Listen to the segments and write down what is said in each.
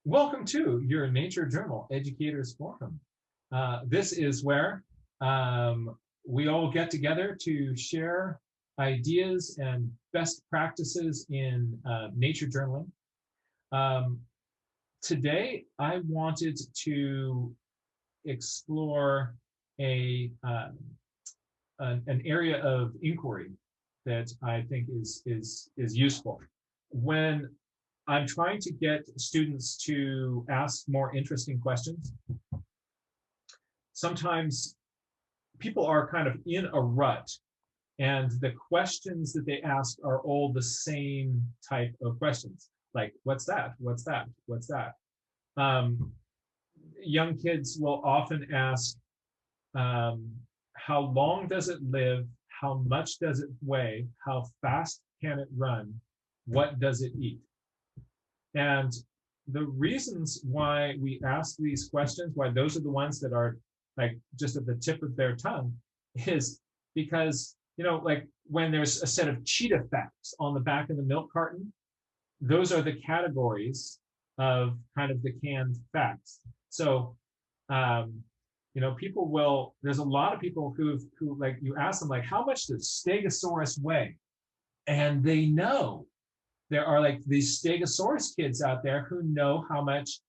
Welcome to your Nature Journal Educators Forum. This is where we all get together to share ideas and best practices in nature journaling. Today, I wanted to explore an area of inquiry that I think is useful. When I'm trying to get students to ask more interesting questions, sometimes people are kind of in a rut, and the questions that they ask are all the same type of questions. Like, what's that? What's that? What's that? Young kids will often ask, how long does it live? How much does it weigh? How fast can it run? What does it eat? And the reasons why we ask these questions, why those are the ones that are like just at the tip of their tongue, is because, you know, like when there's a set of cheetah facts on the back of the milk carton, those are the categories of kind of the canned facts. So, you know, there's a lot of people who like, you ask them, like, how much does Stegosaurus weigh? And they know. There are like these Stegosaurus kids out there who know how much.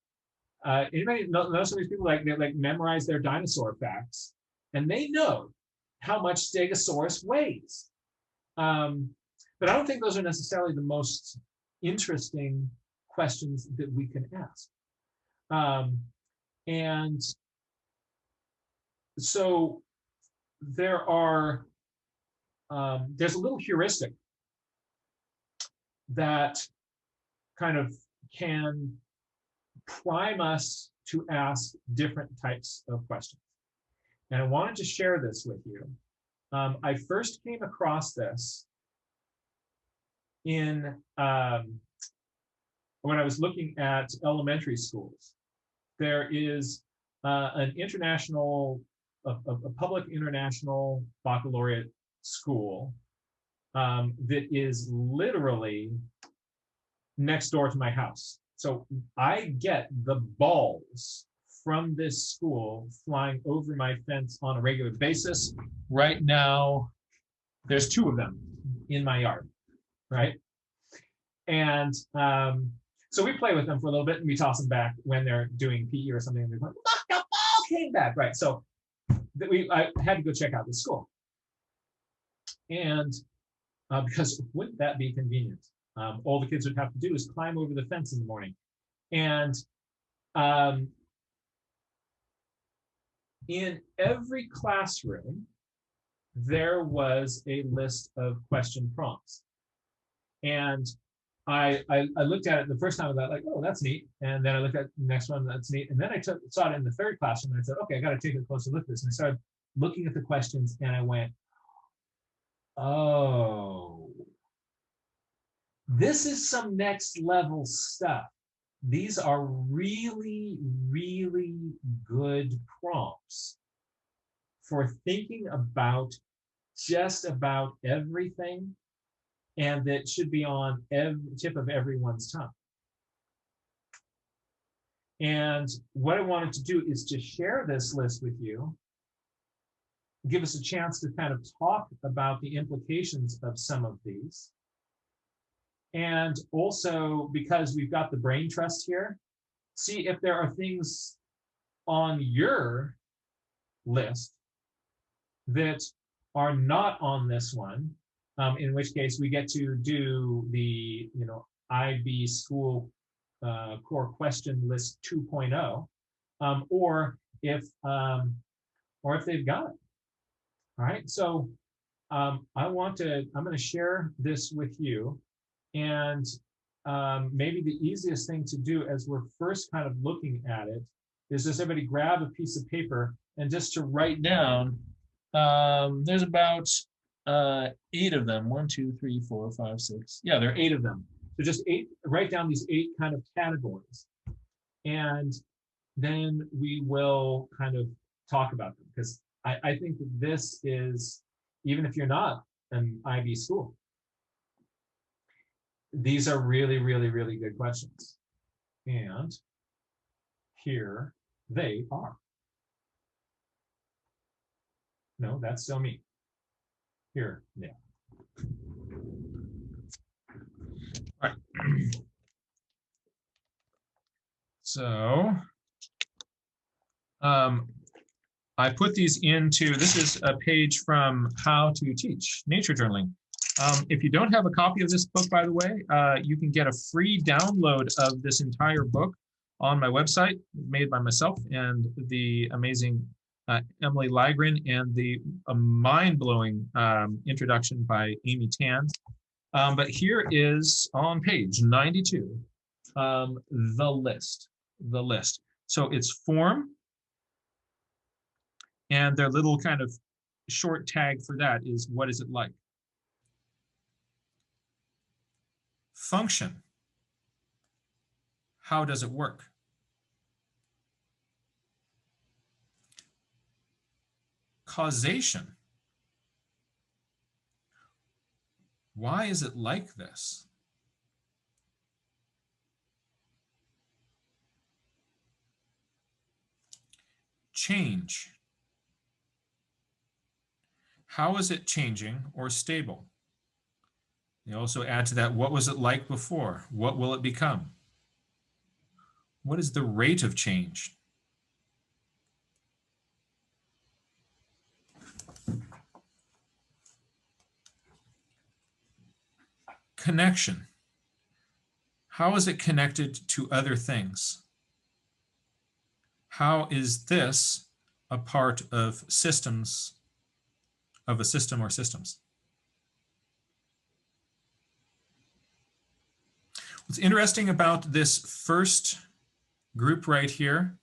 Anybody know some of these people, like they like memorize their dinosaur facts, and they know how much Stegosaurus weighs. But I don't think those are necessarily the most interesting questions that we can ask. And so there's a little heuristic that kind of can prime us to ask different types of questions. And I wanted to share this with you. I first came across this in when I was looking at elementary schools. There is a public international baccalaureate school that is literally next door to my house. So I get the balls from this school flying over my fence on a regular basis. Right now, there's 2 of them in my yard, right? And so we play with them for a little bit, and we toss them back when they're doing PE or something. And they're like, look, the ball came back, right? So I had to go check out the school. And because wouldn't that be convenient? All the kids would have to do is climb over the fence in the morning. And in every classroom, there was a list of question prompts. And I looked at it the first time, I was like, oh, that's neat. And then I looked at the next one, that's neat. And then I saw it in the 3rd classroom, and I said, okay, I got to take a closer look at this. And I started looking at the questions, and I went, oh, this is some next level stuff. These are really, really good prompts for thinking about just about everything, and that should be on every tip of everyone's tongue. And what I wanted to do is to share this list with you, give us a chance to kind of talk about the implications of some of these. And also, because we've got the brain trust here, see if there are things on your list that are not on this one, in which case we get to do the, you know, IB school core question list 2.0, or if they've got it. All right, so I'm going to share this with you. And maybe the easiest thing to do as we're first kind of looking at it is just everybody grab a piece of paper and just to write down, there's about 8 of them. 1, 2, 3, 4, 5, 6. Yeah, there are 8 of them. So just 8, write down these 8 kind of categories. And then we will kind of talk about them, because I think that this is, even if you're not an IB school, these are really, really, really good questions. And Here they are. No, that's still me. Here, yeah. All right. So I put these into, this is a page from How to Teach Nature Journaling. If you don't have a copy of this book, by the way, you can get a free download of this entire book on my website, made by myself and the amazing Emily Lygren, and the mind-blowing introduction by Amy Tan. But here is on page 92, the list. So it's form, and their little kind of short tag for that is, what is it like? Function. How does it work? Causation. Why is it like this? Change. How is it changing or stable? They also add to that, what was it like before? What will it become? What is the rate of change? Connection. How is it connected to other things? How is this a part of systems, of a system or systems? What's interesting about this first group right here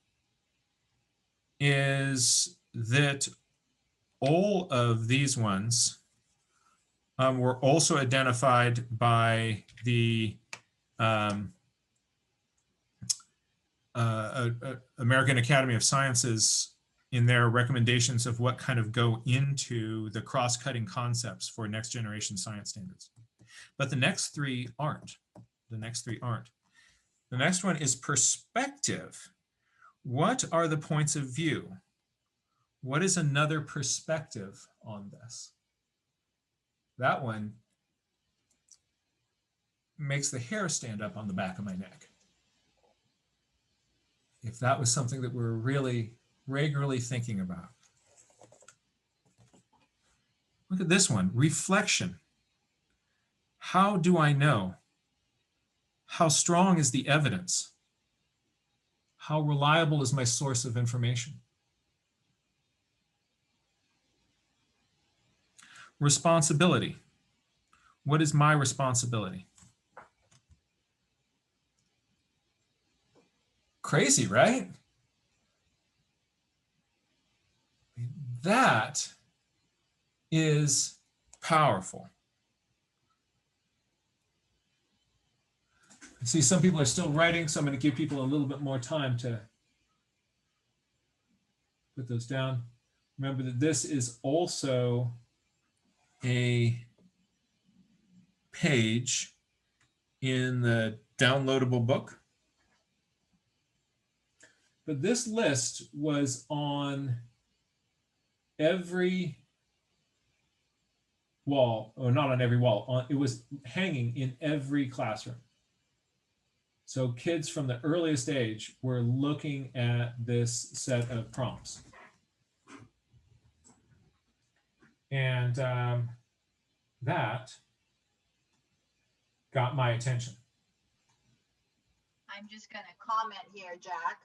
is that all of these ones were also identified by the American Academy of Sciences in their recommendations of what kind of go into the cross-cutting concepts for next generation science standards. But the next three aren't. The next one is perspective. What are the points of view? What is another perspective on this? That one makes the hair stand up on the back of my neck. If that was something that we're really regularly thinking about. Look at this one, reflection. How do I know? How strong is the evidence? How reliable is my source of information? Responsibility. What is my responsibility? Crazy, right? That is powerful. I see some people are still writing, so I'm going to give people a little bit more time to put those down. Remember that this is also a page in the downloadable book. But this list was on every wall, or not on every wall, it was hanging in every classroom. So kids from the earliest age were looking at this set of prompts. And that got my attention. I'm just going to comment here, Jack,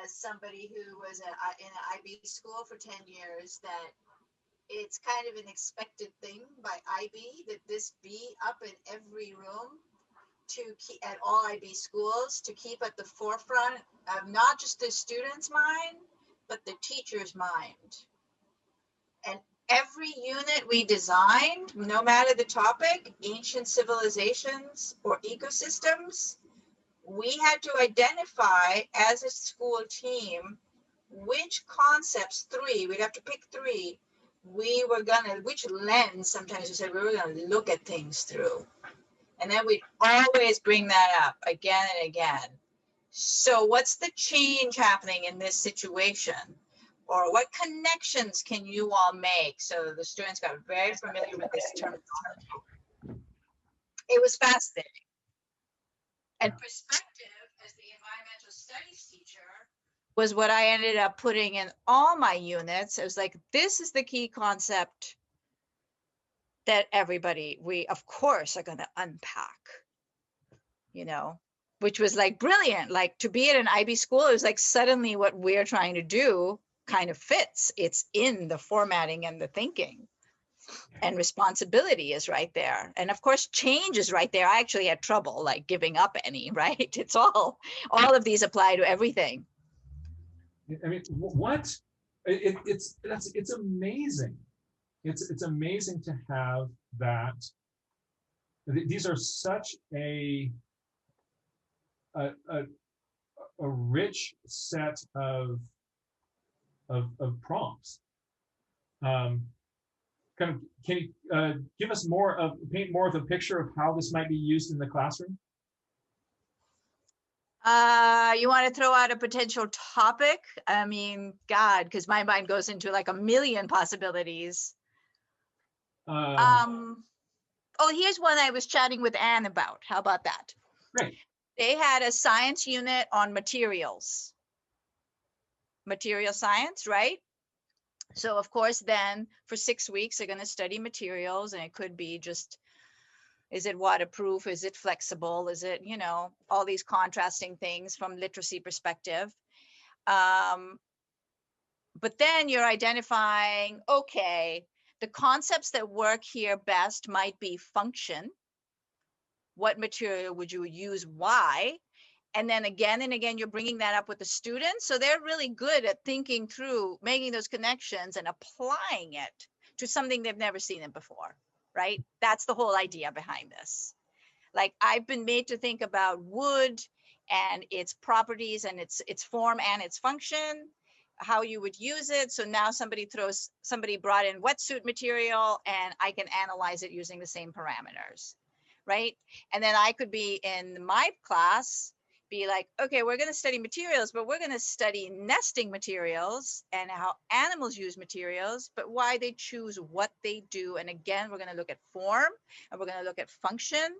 as somebody who was in an IB school for 10 years, that it's kind of an expected thing by IB that this be up in every room to keep at all IB schools, to keep at the forefront of not just the student's mind, but the teacher's mind. And every unit we designed, no matter the topic, ancient civilizations or ecosystems, we had to identify as a school team which concepts, we'd have to pick three, which lens sometimes we said we were going to look at things through. And then we'd always bring that up again and again. So what's the change happening in this situation? Or what connections can you all make? So the students got very familiar with this terminology. It was fascinating. And perspective, as the environmental studies teacher, was what I ended up putting in all my units. It was like, this is the key concept that we of course are going to unpack, you know, which was like brilliant. Like, to be at an IB school, it was like suddenly what we're trying to do kind of fits. It's in the formatting and the thinking, and responsibility is right there. And of course, change is right there. I actually had trouble like giving up any, right? It's all of these apply to everything. I mean, what? It's amazing. It's amazing to have that. These are such a rich set of prompts. Kind of, can you give us paint more of a picture of how this might be used in the classroom? You want to throw out a potential topic? I mean, God, because my mind goes into like a million possibilities. Oh, here's one I was chatting with Anne about. How about that? Great. They had a science unit on material science, right? So of course, then for 6 weeks, they're going to study materials, and it could be just, is it waterproof? Is it flexible? Is it, you know, all these contrasting things from literacy perspective. But then you're identifying, okay, the concepts that work here best might be function. What material would you use? Why? And then again and again, you're bringing that up with the students. So they're really good at thinking through, making those connections and applying it to something they've never seen it before, right? That's the whole idea behind this. Like, I've been made to think about wood and its properties and its form and its function, how you would use it. So now somebody brought in wetsuit material, and I can analyze it using the same parameters, right? And then I could be in my class, be like, okay, we're going to study materials, but we're going to study nesting materials and how animals use materials, but why they choose what they do. And again, we're going to look at form, and we're going to look at function,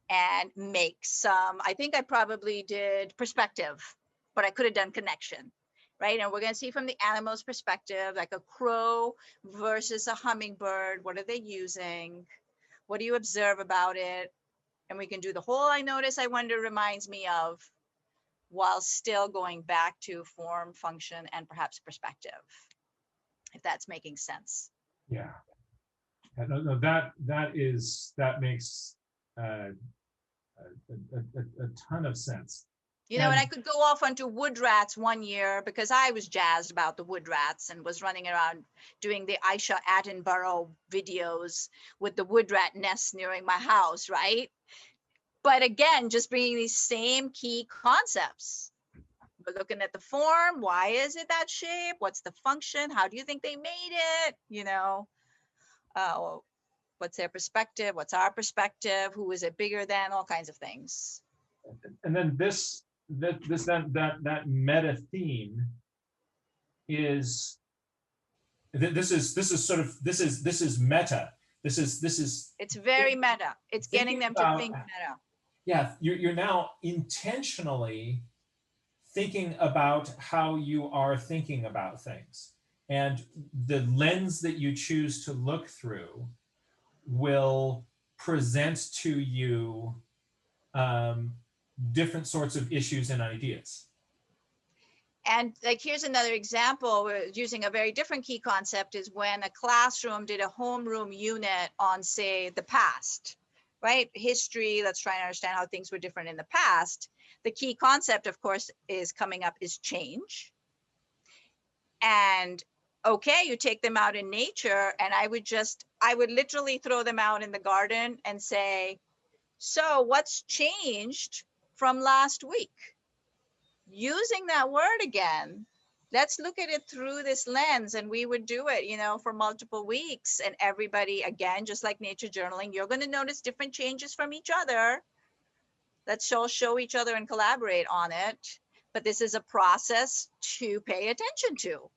and make some, I think I probably did perspective, but I could have done connection, right? And we're going to see from the animal's perspective, like a crow versus a hummingbird. What are they using? What do you observe about it? And we can do the whole I notice, I wonder reminds me of, while still going back to form, function, and perhaps perspective, if that's making sense. Yeah. No, that makes a ton of sense. You know, and I could go off onto wood rats one year, because I was jazzed about the wood rats and was running around doing the Aisha Attenborough videos with the wood rat nests nearing my house, right? But again, just bringing these same key concepts. We're looking at the form. Why is it that shape? What's the function? How do you think they made it? You know, what's their perspective? What's our perspective? Who is it bigger than? All kinds of things. And then that meta theme is this is meta. This is it's very meta. It's getting them to think meta. Yeah, you're now intentionally thinking about how you are thinking about things, and the lens that you choose to look through will present to you different sorts of issues and ideas. And like, here's another example. We're using a very different key concept, is when a classroom did a homeroom unit on, say, the past, right? History, let's try and understand how things were different in the past. The key concept, of course, is coming up is change. And okay, you take them out in nature, and I would literally throw them out in the garden and say, so what's changed from last week? Using that word again, let's look at it through this lens. And we would do it, you know, for multiple weeks. And everybody, again, just like nature journaling, you're going to notice different changes from each other. Let's all show each other and collaborate on it. But this is a process to pay attention to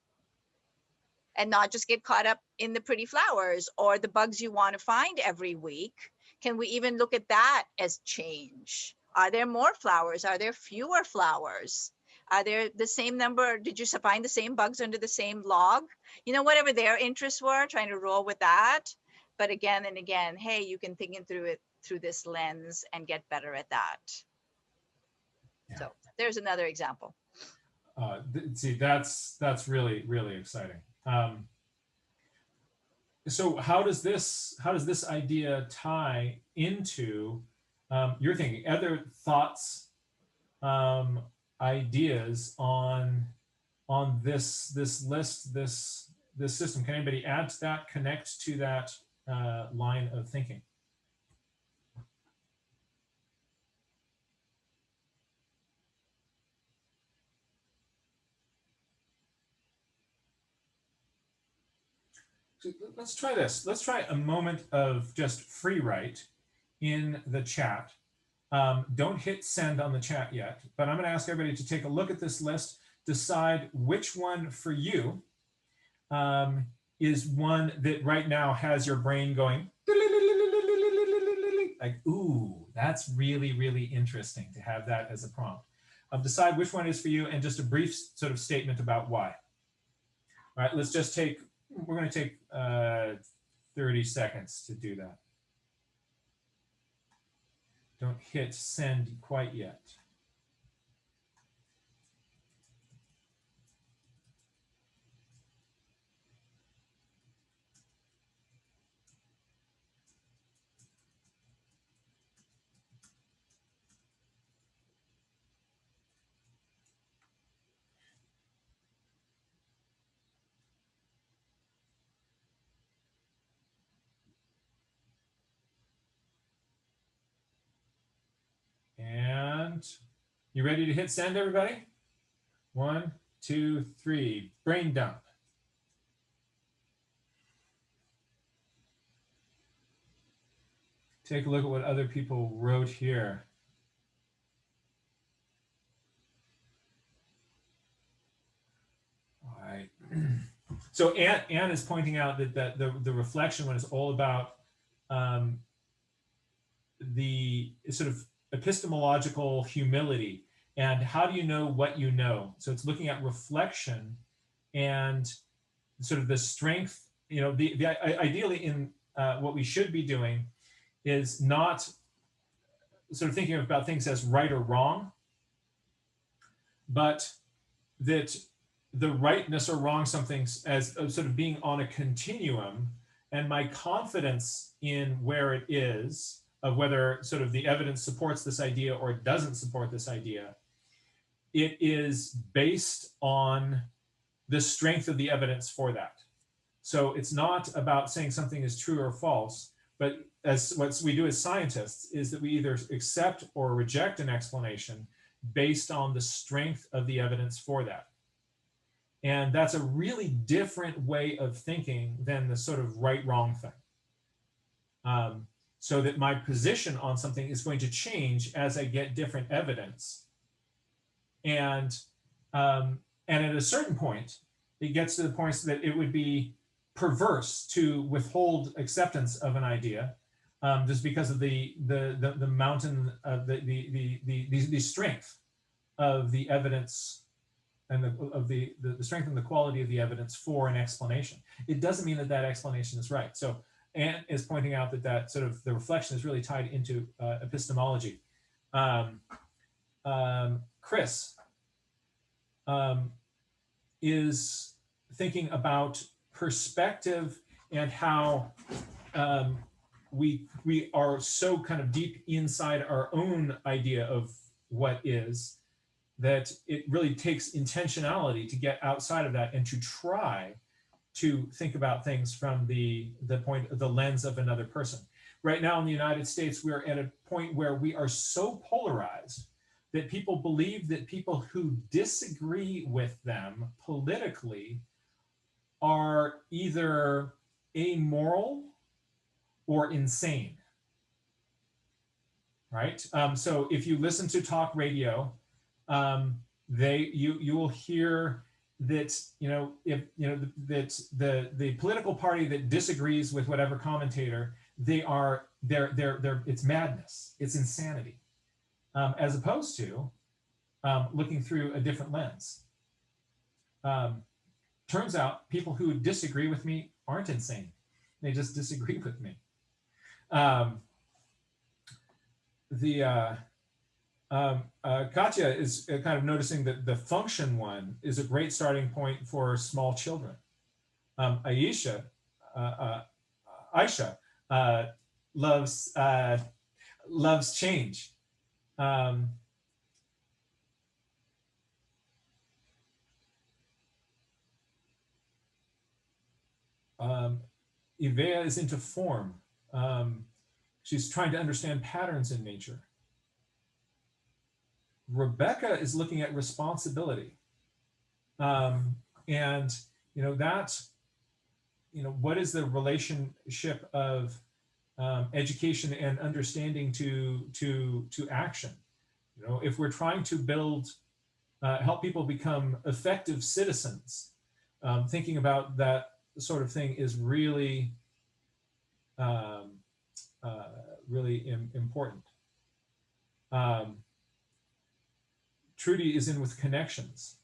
and not just get caught up in the pretty flowers or the bugs you want to find every week. Can we even look at that as change? Are there more flowers? Are there fewer flowers? Are there the same number? Did you find the same bugs under the same log? You know, whatever their interests were, trying to roll with that. But again and again, hey, you can think through it through this lens and get better at that. Yeah. So there's another example. See, that's really, really exciting. So how does this idea tie into your thinking? Other thoughts, ideas on this list, this system? Can anybody add to that? Connect to that line of thinking? So let's try this. Let's try a moment of just free write in the chat. Don't hit send on the chat yet, but I'm going to ask everybody to take a look at this list, decide which one for you is one that right now has your brain going like, ooh, that's really, really interesting to have that as a prompt. Decide which one is for you and just a brief sort of statement about why. All right, let's just take, we're going to take 30 seconds to do that. Don't hit send quite yet. And you ready to hit send, everybody? 1, 2, 3, brain dump. Take a look at what other people wrote here. All right. So Anne is pointing out that the reflection one is all about the sort of epistemological humility and how do you know what you know. So it's looking at reflection and sort of the strength, you know, ideally in what we should be doing is not sort of thinking about things as right or wrong, but that the rightness or wrong something as sort of being on a continuum, and my confidence in where it is, of whether sort of the evidence supports this idea or it doesn't support this idea, it is based on the strength of the evidence for that. So it's not about saying something is true or false, but as what we do as scientists is that we either accept or reject an explanation based on the strength of the evidence for that. And that's a really different way of thinking than the sort of right-wrong thing. So that my position on something is going to change as I get different evidence. And at a certain point, it gets to the point that it would be perverse to withhold acceptance of an idea just because of the mountain of the strength of the evidence and the strength and the quality of the evidence for an explanation. It doesn't mean that that explanation is right. So Anne is pointing out that sort of the reflection is really tied into epistemology. Chris is thinking about perspective and how we are so kind of deep inside our own idea of what is, that it really takes intentionality to get outside of that and to try to think about things from the lens of another person. Right now in the United States, we're at a point where we are so polarized that people believe that people who disagree with them politically are either amoral or insane. right? So if you listen to talk radio, you will hear that, that the political party that disagrees with whatever commentator, they're it's madness, it's insanity, as opposed to looking through a different lens. Turns out people who disagree with me aren't insane. They just disagree with me. Katya is kind of noticing that the function one is a great starting point for small children. Aisha loves change. Ivea is into form. She's trying to understand patterns in nature. Rebecca is looking at responsibility. And, what is the relationship of education and understanding to action? If we're trying to help people become effective citizens, thinking about that sort of thing is really, really important. Trudy is in with connections,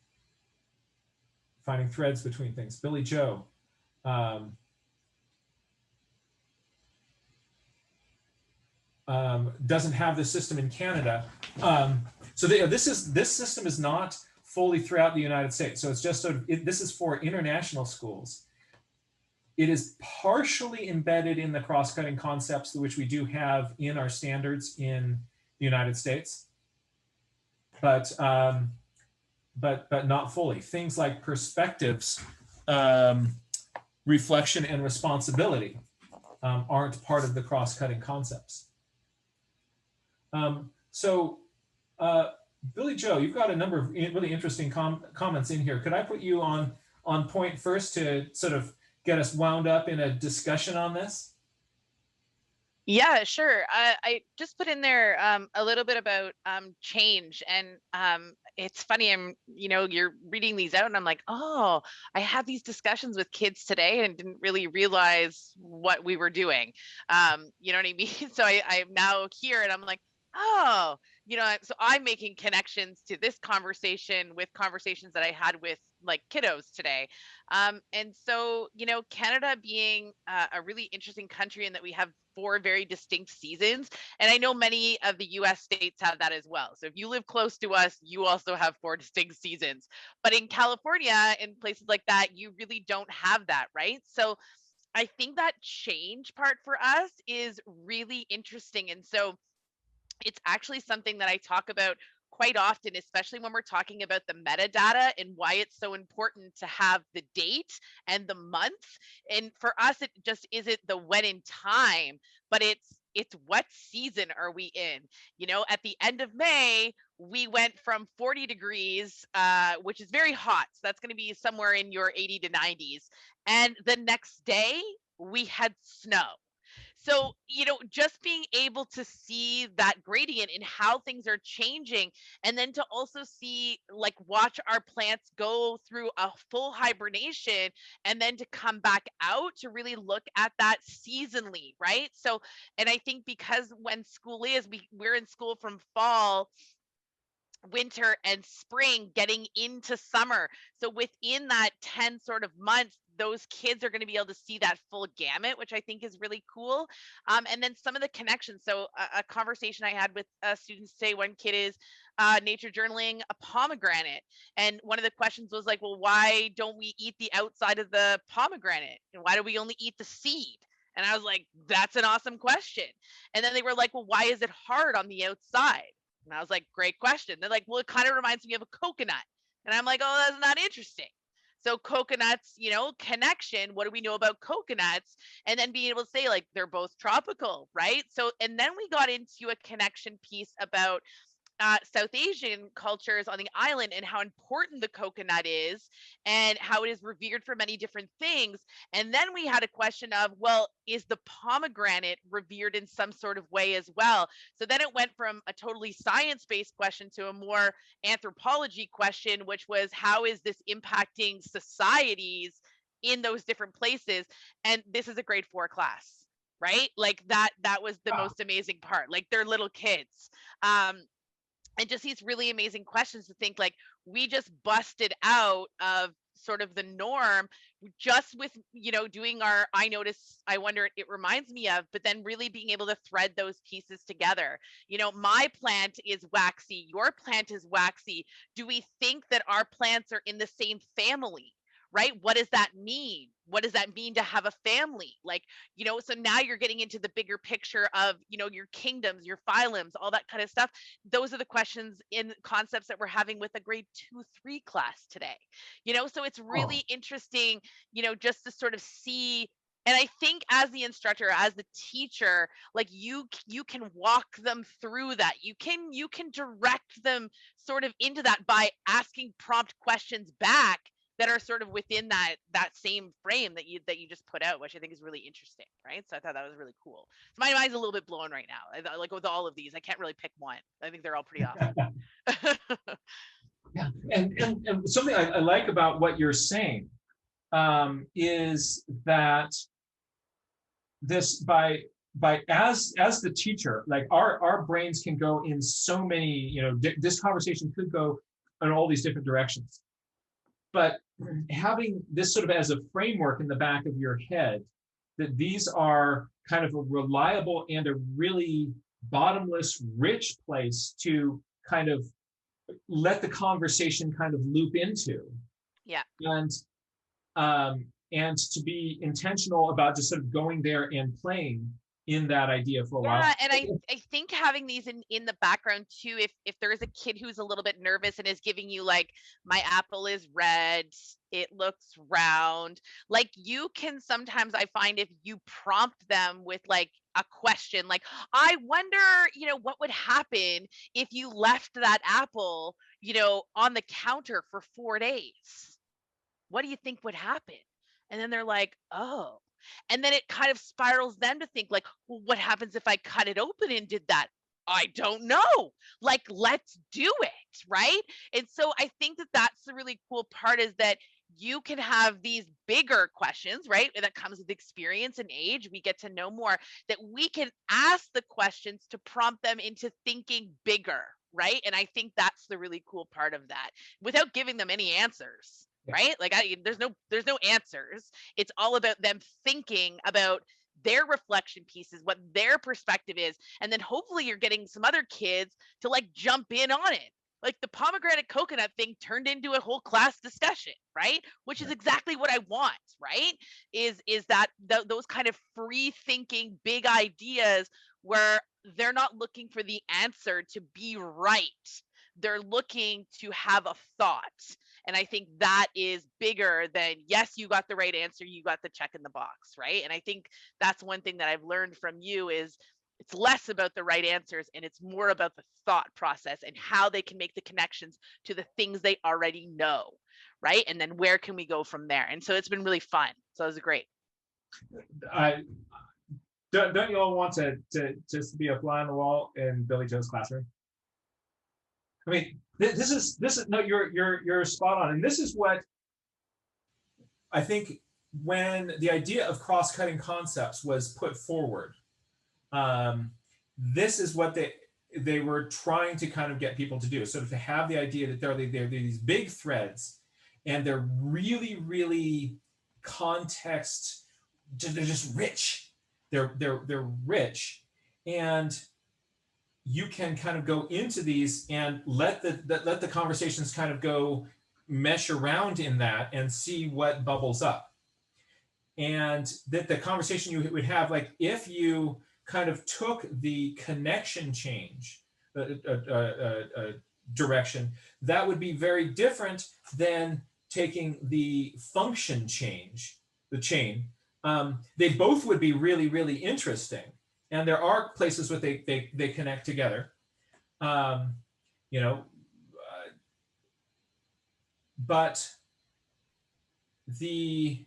finding threads between things. Billy Joe. Doesn't have this system in Canada. So this system is not fully throughout the United States. So it's just this is for international schools. It is partially embedded in the cross-cutting concepts which we do have in our standards in the United States, but not fully. Things like perspectives, reflection, and responsibility aren't part of the cross-cutting concepts. Billy Joe, you've got a number of really interesting comments in here. Could I put you on point first to sort of get us wound up in a discussion on this? Yeah, sure. I just put in there a little bit about change, and it's funny. You're reading these out, and I'm like, oh, I had these discussions with kids today, and didn't really realize what we were doing. You know what I mean? So I'm now here, and I'm like, oh, so I'm making connections to this conversation with conversations that I had with like kiddos today. And so, Canada being a really interesting country in that we have 4 very distinct seasons. And I know many of the US states have that as well. So if you live close to us, you also have 4 distinct seasons. But in California and places like that, you really don't have that, right? So I think that change part for us is really interesting. And so it's actually something that I talk about quite often, especially when we're talking about the metadata and why it's so important to have the date and the month. And for us, it just isn't the when in time, but it's what season are we in? At the end of May, we went from 40 degrees, which is very hot. So that's going to be somewhere in your 80 to 90s. And the next day, we had snow. So, just being able to see that gradient and how things are changing, and then to also see, like, watch our plants go through a full hibernation and then to come back out to really look at that seasonally, right? So, and I think because when school is, we're in school from fall, winter, and spring, getting into summer. So within that 10 sort of months, those kids are going to be able to see that full gamut, which I think is really cool. And then some of the connections. So a conversation I had with students today, one kid is nature journaling a pomegranate. And one of the questions was like, well, why don't we eat the outside of the pomegranate? And why do we only eat the seed? And I was like, that's an awesome question. And then they were like, well, why is it hard on the outside? And I was like, great question. They're like, well, it kind of reminds me of a coconut. And I'm like, oh, that's not interesting. So coconuts, connection, what do we know about coconuts? And then being able to say, like, they're both tropical, right? So, and then we got into a connection piece about South Asian cultures on the island and how important the coconut is and how it is revered for many different things. And then we had a question of, well, is the pomegranate revered in some sort of way as well? So then it went from a totally science-based question to a more anthropology question, which was, how is this impacting societies in those different places? And this is a grade 4 class, right? Like that was the most amazing part. Like they're little kids. And just these really amazing questions to think, like, we just busted out of sort of the norm just with, you know, doing our I notice, I wonder, it reminds me of, but then really being able to thread those pieces together. You know, my plant is waxy, your plant is waxy. Do we think that our plants are in the same family? Right? What does that mean? What does that mean to have a family? Like, you know, so now you're getting into the bigger picture of, you know, your kingdoms, your phylums, all that kind of stuff. Those are the questions in concepts that we're having with a grade 2-3 class today. You know, so it's really interesting, you know, just to sort of see. And I think as the instructor, as the teacher, like you can walk them through that. You can direct them sort of into that by asking prompt questions back that are sort of within that same frame that you just put out, which I think is really interesting, right? So I thought that was really cool. So my mind's a little bit blown right now. Like with all of these, I can't really pick one. I think they're all pretty awesome. Yeah, and something I like about what you're saying is that this by as the teacher, like our brains can go in so many, you know, this conversation could go in all these different directions. But having this sort of as a framework in the back of your head, that these are kind of a reliable and a really bottomless, rich place to kind of let the conversation kind of loop into. Yeah. And to be intentional about just sort of going there and playing in that idea for a while. Yeah, and I think having these in the background too, if there is a kid who's a little bit nervous and is giving you like, my apple is red, it looks round, like you can sometimes, I find, if you prompt them with like a question, like, I wonder, you know, what would happen if you left that apple, you know, on the counter for 4 days? What do you think would happen? And then they're like, oh. And then it kind of spirals them to think like, well, what happens if I cut it open and did that? I don't know. Like, let's do it, right? And so I think that that's the really cool part, is that you can have these bigger questions, right? That comes with experience and age. We get to know more, that we can ask the questions to prompt them into thinking bigger, right? And I think that's the really cool part of that, without giving them any answers. Right? Like there's no answers. It's all about them thinking about their reflection pieces, what their perspective is. And then hopefully you're getting some other kids to like jump in on it. Like the pomegranate coconut thing turned into a whole class discussion, right? Which is exactly what I want, right? Is that those kind of free thinking big ideas where they're not looking for the answer to be right. They're looking to have a thought. And I think that is bigger than, yes, you got the right answer, you got the check in the box, right? And I think that's one thing that I've learned from you, is it's less about the right answers and it's more about the thought process and how they can make the connections to the things they already know, right? And then where can we go from there? And so it's been really fun. So it was great. Don't you all want to just be a fly on the wall in Billy Joe's classroom? I mean, this is no, you're spot on, and this is what I think when the idea of cross-cutting concepts was put forward. This is what they were trying to kind of get people to do, sort of to have the idea that they're these big threads, and they're really, really context. They're just rich. They're rich, and you can kind of go into these and let the conversations kind of go mesh around in that and see what bubbles up. And that the conversation you would have, like if you kind of took the connection change direction, that would be very different than taking the function change, the chain. They both would be really, really interesting. And there are places where they connect together. you know, but the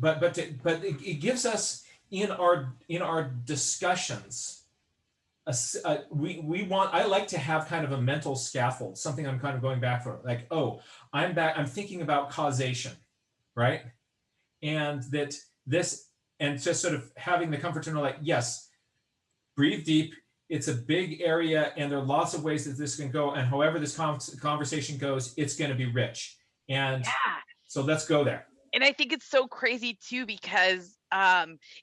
it gives us in our discussions we want, I like to have kind of a mental scaffold, something I'm kind of going back for, like, oh, I'm thinking about causation, right? And that this, and just sort of having the comfort to know, like, yes, breathe deep. It's a big area, and there are lots of ways that this can go. And however this conversation goes, it's going to be rich. And Yeah. so let's go there. And I think it's so crazy too, because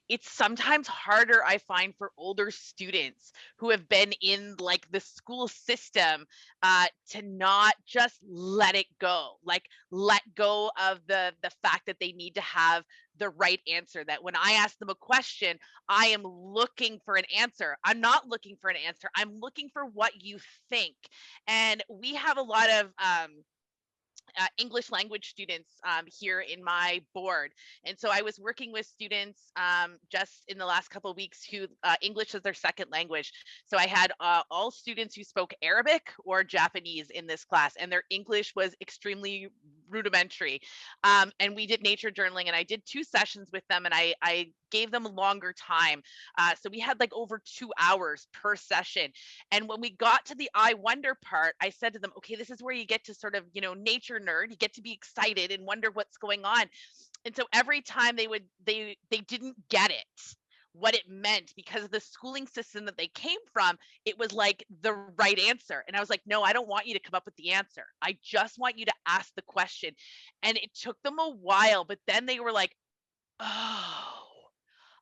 it's sometimes harder, I find, for older students who have been in like the school system to not just let it go, like let go of the fact that they need to have the right answer. That when I ask them a question, I am looking for an answer. I'm not looking for an answer. I'm looking for what you think. And we have a lot of English language students here in my board. And so I was working with students just in the last couple of weeks who English is their second language. So I had all students who spoke Arabic or Japanese in this class, and their English was extremely rudimentary. And we did nature journaling, and I did 2 sessions with them, and I gave them a longer time. So we had like over 2 hours per session. And when we got to the I wonder part, I said to them, okay, this is where you get to sort of, nature nerd, you get to be excited and wonder what's going on. And so every time they didn't get it, what it meant, because of the schooling system that they came from, it was like the right answer. And I was like, no, I don't want you to come up with the answer. I just want you to ask the question. And it took them a while, but then they were like, oh,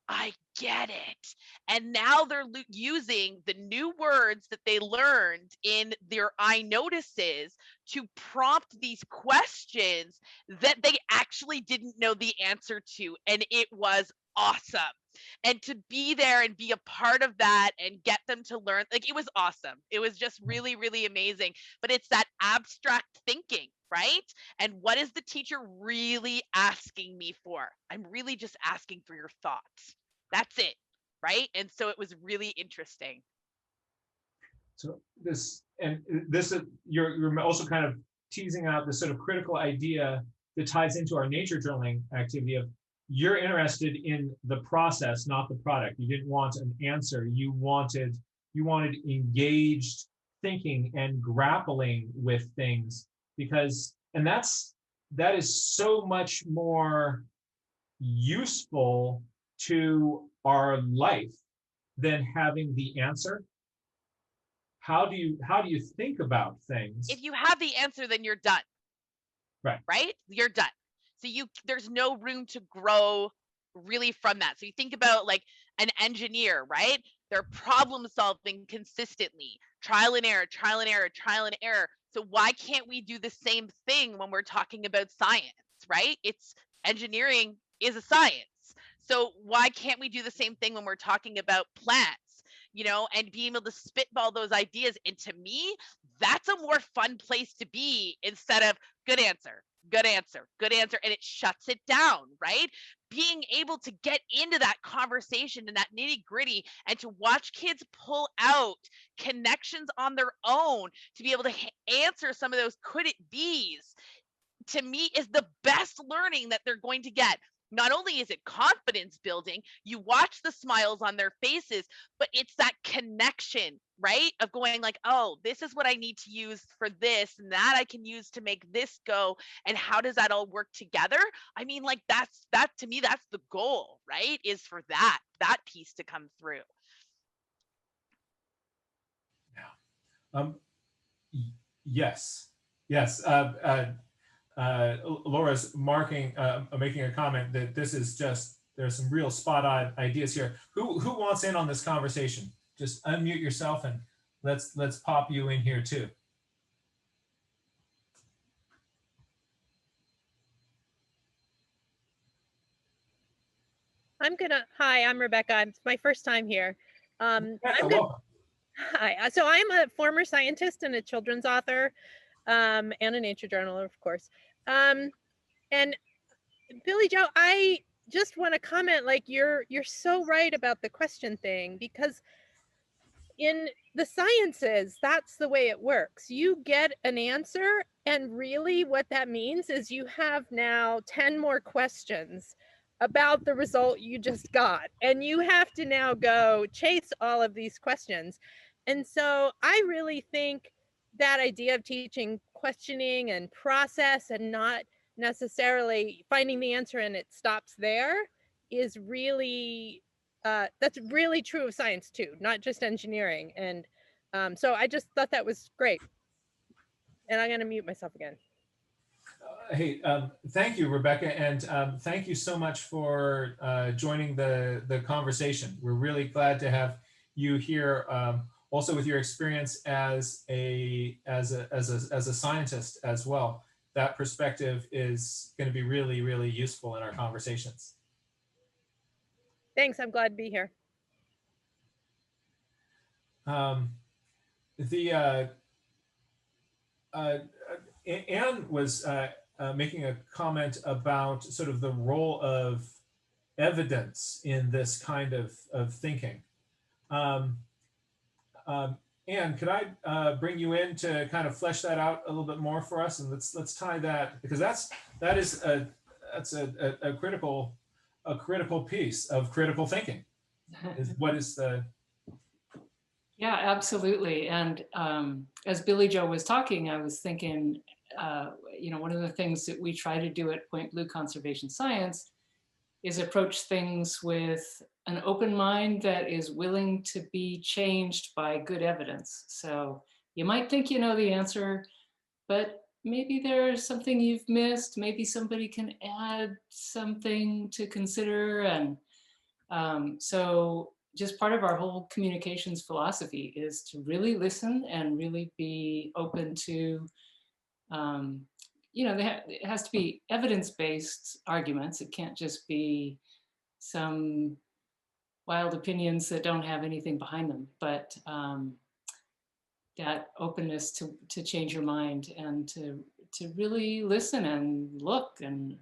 I get it. And now they're using the new words that they learned in their I notices to prompt these questions that they actually didn't know the answer to. And it was awesome. And to be there and be a part of that and get them to learn, like, it was awesome. It was just really, really amazing. But it's that abstract thinking, right? And what is the teacher really asking me for? I'm really just asking for your thoughts. That's it, right? And so it was really interesting. So this you're also kind of teasing out this sort of critical idea that ties into our nature journaling activity of, you're interested in the process, not the product. You didn't want an answer. You wanted engaged thinking and grappling with things, because, and that is so much more useful to our life than having the answer. How do you think about things? If you have the answer, then you're done. Right? You're done. So there's no room to grow really from that. So you think about like an engineer, right? They're problem solving consistently, trial and error, trial and error, trial and error. So why can't we do the same thing when we're talking about science, right? It's engineering is a science. So why can't we do the same thing when we're talking about plants, and being able to spitball those ideas? And to me, that's a more fun place to be, instead of good answer, good answer, good answer. And it shuts it down, right? Being able to get into that conversation and that nitty gritty, and to watch kids pull out connections on their own to be able to answer some of those could it be's, to me, is the best learning that they're going to get. Not only is it confidence building, you watch the smiles on their faces, but it's that connection, right? Of going like, oh, this is what I need to use for this, and that I can use to make this go. And how does that all work together? I mean, like, that to me, that's the goal, right? Is for that piece to come through. Yeah. Yes. Laura's making a comment that this is just, there's some real spot on ideas here. Who wants in on this conversation? Just unmute yourself and let's pop you in here too. Hi, I'm Rebecca. It's my first time here. Welcome. Hi. So I'm a former scientist and a children's author, and a nature journaler, of course. And Billy Joe, I just want to comment, like, you're so right about the question thing, because in the sciences, that's the way it works. You get an answer, and really what that means is you have now 10 more questions about the result you just got, and you have to now go chase all of these questions. And so I really think that idea of teaching questioning and process and not necessarily finding the answer and it stops there is really that's really true of science too, not just engineering. And so I just thought that was great. And I'm going to mute myself again. Hey, thank you, Rebecca, and thank you so much for joining the conversation. We're really glad to have you here, also with your experience as a scientist as well. That perspective is going to be really, really useful in our conversations. Thanks. I'm glad to be here. Anne was making a comment about sort of the role of evidence in this kind of thinking. Anne, could I bring you in to kind of flesh that out a little bit more for us, and let's tie that, because that is a critical piece of critical thinking. Is what is the Yeah, absolutely. And as Billy Joe was talking, I was thinking, one of the things that we try to do at Point Blue Conservation Science is approach things with an open mind that is willing to be changed by good evidence. So you might think you know the answer, but maybe there's something you've missed. Maybe somebody can add something to consider. And so just part of our whole communications philosophy is to really listen and really be open to, it has to be evidence-based arguments. It can't just be some wild opinions that don't have anything behind them, but that openness to change your mind and to really listen and look and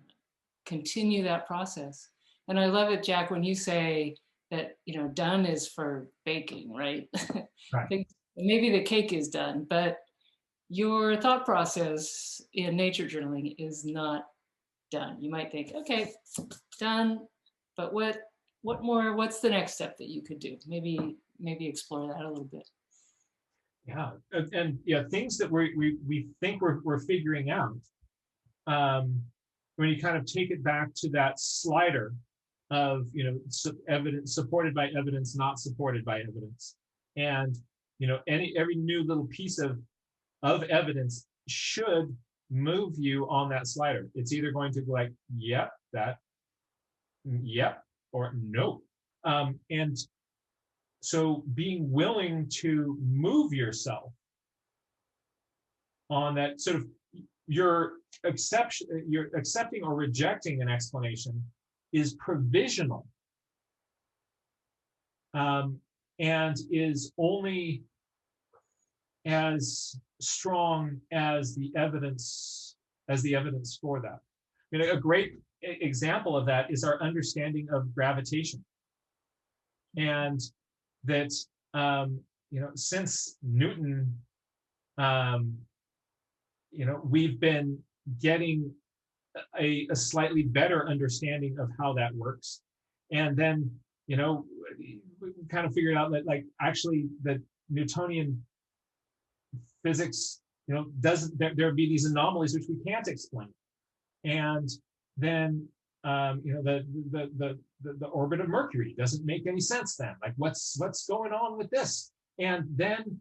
continue that process. And I love it, Jack, when you say that, done is for baking, right? Right. Maybe the cake is done, but your thought process in nature journaling is not done. You might think, okay, done, but what more, what's the next step that you could do? Maybe explore that a little bit. Yeah, and yeah, things that we think we're figuring out. When you kind of take it back to that slider of evidence supported by evidence, not supported by evidence, and every new little piece of evidence should move you on that slider. It's either going to be like, yep, that, yep, or no. And so being willing to move yourself on that sort of, you're accepting or rejecting an explanation is provisional, and is only as strong as the evidence for that. A great example of that is our understanding of gravitation, and that since Newton, we've been getting a slightly better understanding of how that works, and then we kind of figured out that actually the Newtonian physics doesn't, there would be these anomalies which we can't explain, and then the orbit of Mercury doesn't make any sense then, what's going on with this, and then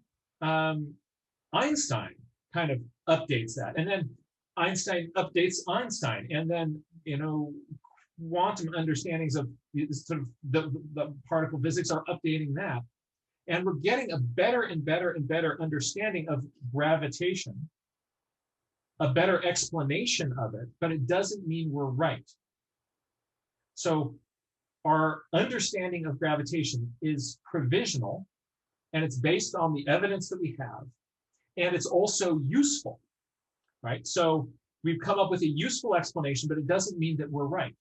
Einstein kind of updates that, and then Einstein updates Einstein, and then quantum understandings of sort of the particle physics are updating that, and we're getting a better and better and better understanding of gravitation, a better explanation of it, but it doesn't mean we're right. So our understanding of gravitation is provisional, and it's based on the evidence that we have, and it's also useful, right? So we've come up with a useful explanation, but it doesn't mean that we're right.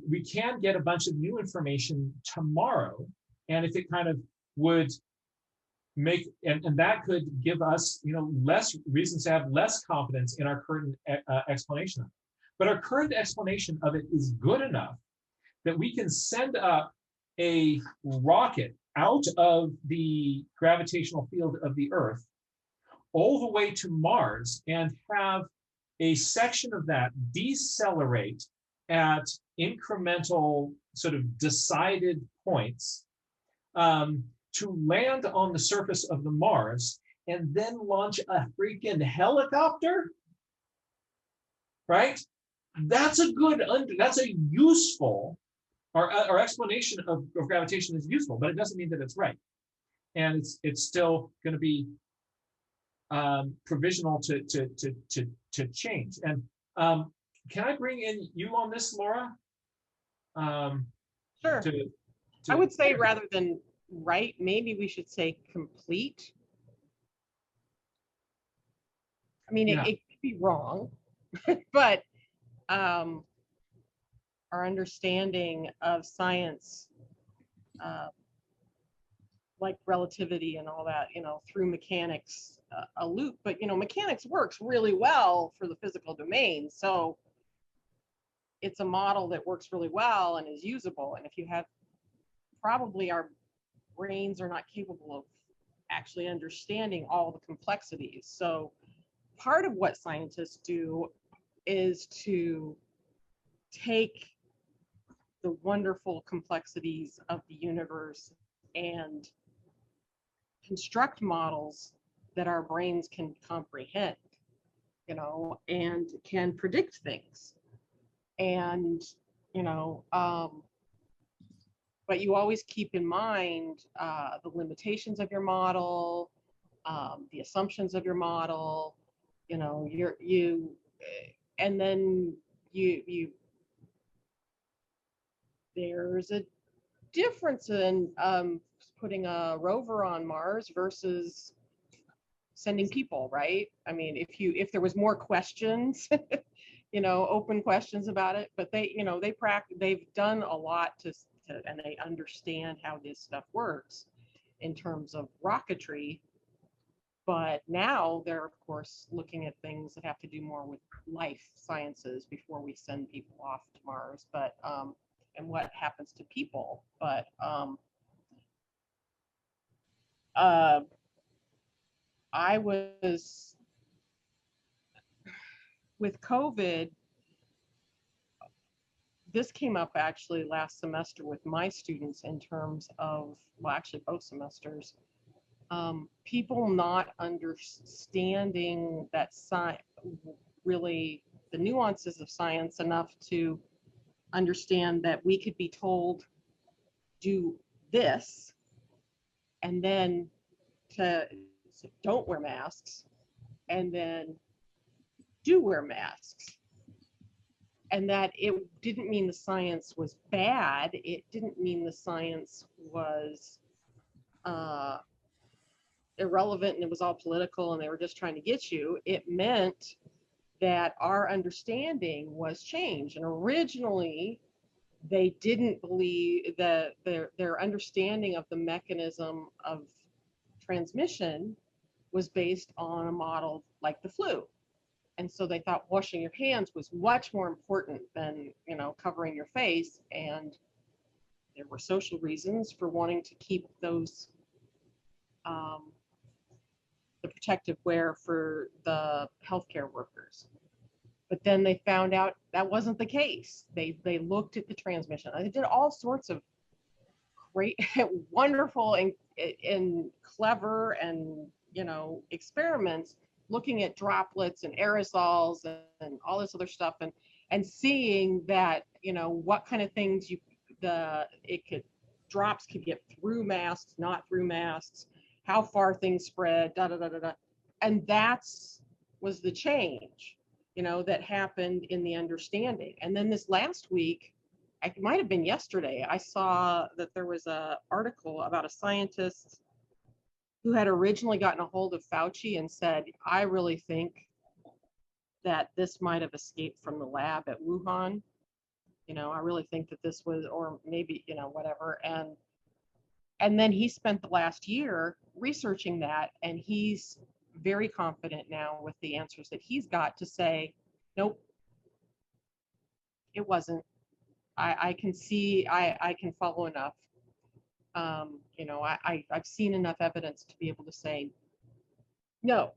We can get a bunch of new information tomorrow, and if it kind of would and that could give us, less reasons to have less confidence in our current explanation of it. But our current explanation of it is good enough that we can send up a rocket out of the gravitational field of the Earth all the way to Mars and have a section of that decelerate at incremental sort of decided points to land on the surface of the Mars and then launch a freaking helicopter, right? That's a good, that's a useful, our explanation of gravitation is useful, but it doesn't mean that it's right. And it's still going to be provisional to change. And can I bring in you on this, Laura? Sure. I would say rather than right, maybe we should say complete. I mean, Yeah. it could be wrong, but our understanding of science, like relativity and all that, through mechanics, a loop, but mechanics works really well for the physical domain. So it's a model that works really well and is usable. And if you have, probably our brains are not capable of actually understanding all the complexities. So part of what scientists do is to take the wonderful complexities of the universe and construct models that our brains can comprehend, and can predict things. And, but you always keep in mind the limitations of your model, the assumptions of your model, and then there's a difference in putting a rover on Mars versus sending people, right? I mean, if there was more questions, open questions about it, but they've done a lot and they understand how this stuff works in terms of rocketry. But now they're, of course, looking at things that have to do more with life sciences before we send people off to Mars, but and what happens to people. But I was, with COVID, this came up actually last semester with my students in terms of, well, actually both semesters, people not understanding that really the nuances of science enough to understand that we could be told do this and then don't wear masks and then do wear masks, and that it didn't mean the science was bad. It didn't mean the science was irrelevant and it was all political and they were just trying to get you. It meant that our understanding was changed. And originally, they didn't believe that their understanding of the mechanism of transmission was based on a model like the flu. And so they thought washing your hands was much more important than, covering your face. And there were social reasons for wanting to keep those, the protective wear for the healthcare workers. But then they found out that wasn't the case. They looked at the transmission. They did all sorts of great, wonderful and clever and, experiments looking at droplets and aerosols and all this other stuff and seeing that, what kind of things drops could get through masks, not through masks, how far things spread, and was the change, that happened in the understanding. And then this last week, it might have been yesterday, I saw that there was an article about a scientist who had originally gotten a hold of Fauci and said, I really think that this might have escaped from the lab at Wuhan. I really think that this was, or maybe, whatever. And And then he spent the last year researching that, and he's very confident now with the answers that he's got to say, nope, it wasn't. I can see, I can follow enough. You know, I've seen enough evidence to be able to say no.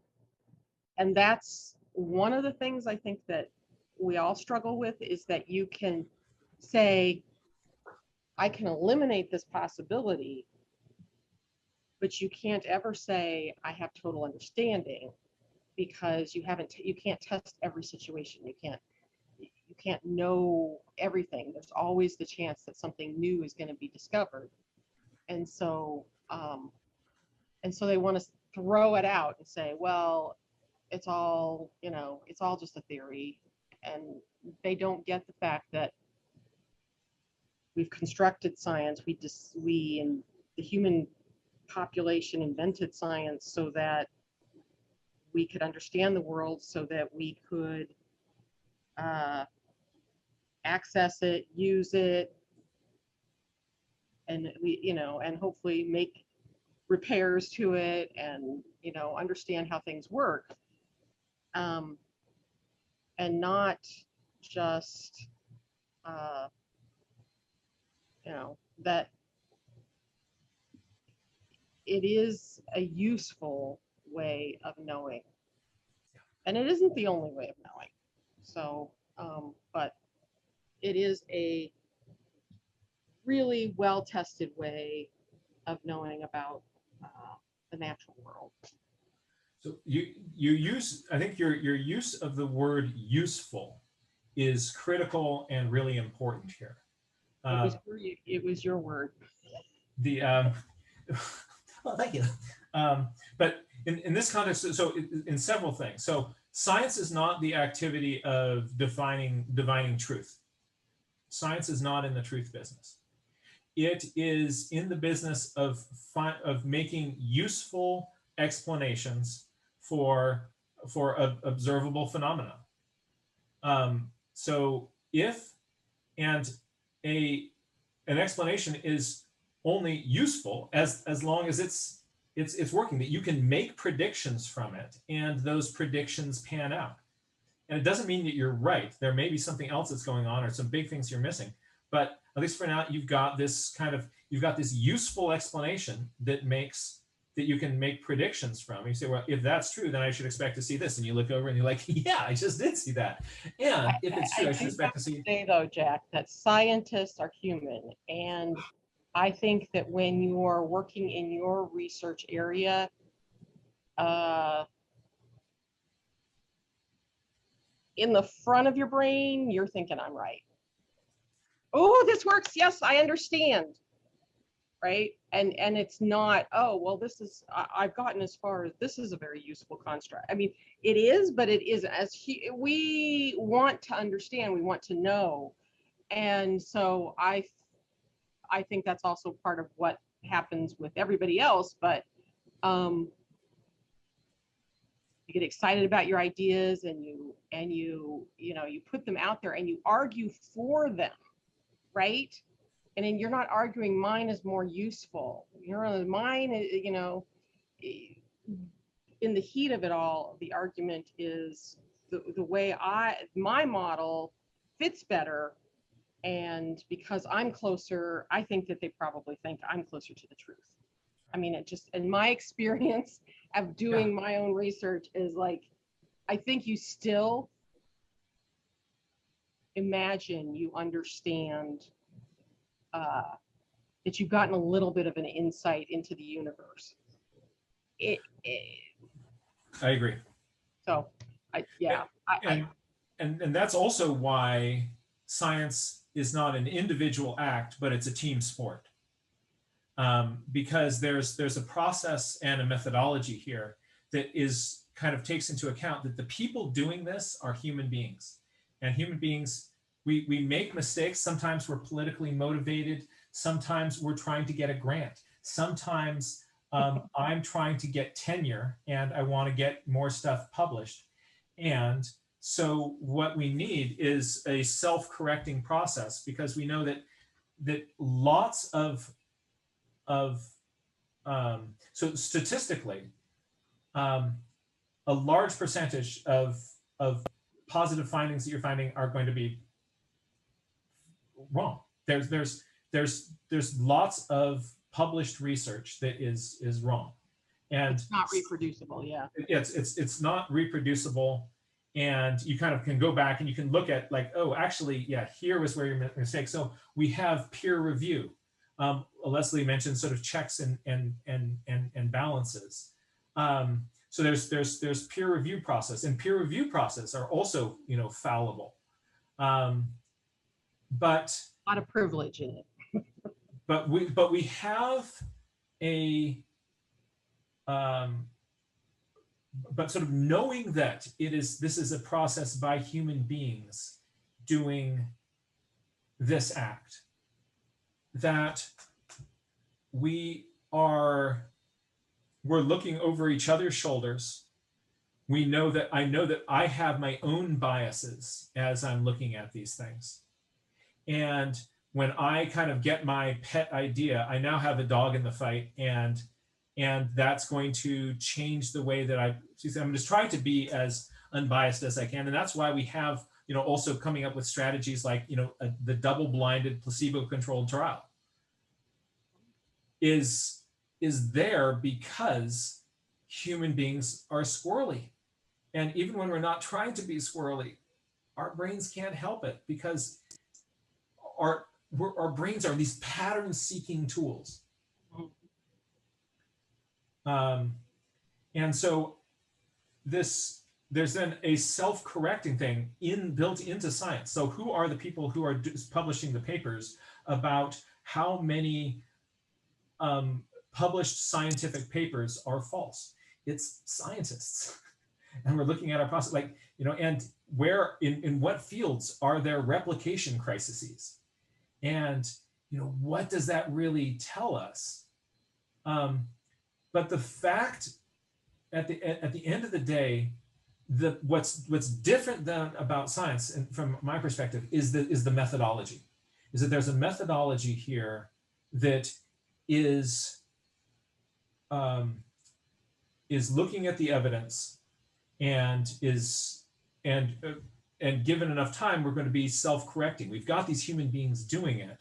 And that's one of the things I think that we all struggle with, is that you can say, I can eliminate this possibility, but you can't ever say I have total understanding, because you can't test every situation. You can't know everything. There's always the chance that something new is going to be discovered. And so they want to throw it out and say, well, it's all, you know, it's all just a theory. And they don't get the fact that we've constructed science. We and the human population invented science so that we could understand the world, so that we could access it, use it, and and hopefully make repairs to it, and understand how things work, and not just that it is a useful way of knowing, and it isn't the only way of knowing. So but it is a really well-tested way of knowing about the natural world. So you use, I think your use of the word useful is critical and really important here. It was your word. Well, thank you. But in this context, so in several things. So science is not the activity of divining truth. Science is not in the truth business. It is in the business of making useful explanations for observable phenomena. So if an explanation is only useful as long as it's working, that you can make predictions from it and those predictions pan out. And it doesn't mean that you're right. There may be something else that's going on or some big things you're missing. But at least for now, you've got this useful explanation that you can make predictions from. You say, well, if that's true, then I should expect to see this. And you look over and you're like, yeah, I just did see that. And if it's true, I should expect to see. Say though, Jack, that scientists are human, and I think that when you're working in your research area, in the front of your brain, you're thinking, I'm right. Oh, this works. Yes, I understand. Right. And it's not, oh, well, I've gotten as far as this is a very useful construct. I mean, it is, but it isn't. We want to understand, we want to know. And so I think that's also part of what happens with everybody else. But you get excited about your ideas, and you put them out there and you argue for them, right? And then you're not arguing mine is more useful. Mine, in the heat of it all, the argument is the way my model fits better. And because I'm closer, I think that they probably think I'm closer to the truth. I mean, it just, in my experience of doing my own research, is like, I think you still imagine you understand that you've gotten a little bit of an insight into the universe. I agree. So, and that's also why science is not an individual act, but it's a team sport. Because there's a process and a methodology here that is kind of takes into account that the people doing this are human beings, and human beings, we make mistakes. Sometimes we're politically motivated. Sometimes we're trying to get a grant. Sometimes I'm trying to get tenure and I want to get more stuff published. And so what we need is a self-correcting process, because we know that lots of of so statistically, a large percentage of positive findings that you're finding are going to be wrong. There's lots of published research that is wrong, and It's not reproducible. Yeah. it's not reproducible. And you kind of can go back and you can look at like, oh, actually, yeah, here was where your mistake. So we have peer review. Leslie mentioned sort of checks and balances. So there's peer review process, and peer review process are also, you know, fallible. But A lot of privilege in it. but we have a but sort of knowing that this is a process by human beings doing this act, that we're looking over each other's shoulders. I know that I have my own biases as I'm looking at these things. And when I kind of get my pet idea, I now have a dog in the fight, and that's going to change the way that I'm just trying to be as unbiased as I can. And that's why we have, you know, also coming up with strategies like, you know, the double-blinded placebo-controlled trial is there because human beings are squirrely. And even when we're not trying to be squirrely, our brains can't help it, because our brains are these pattern-seeking tools. And so there's then a self-correcting thing built into science. So who are the people who are publishing the papers about how many published scientific papers are false? It's scientists. And we're looking at our process, like, you know, and where in what fields are there replication crises? And, you know, what does that really tell us? But the fact at the end of the day, what's different than about science, and from my perspective, is the methodology. Is that there's a methodology here that is looking at the evidence, and given enough time, we're going to be self-correcting. We've got these human beings doing it,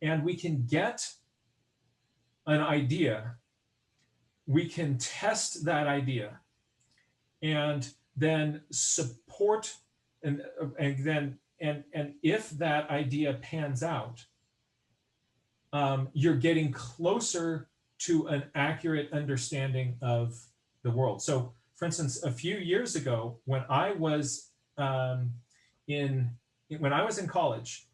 and we can get an idea. We can test that idea, and then support, and if that idea pans out, you're getting closer to an accurate understanding of the world. So, for instance, a few years ago, when I was in college,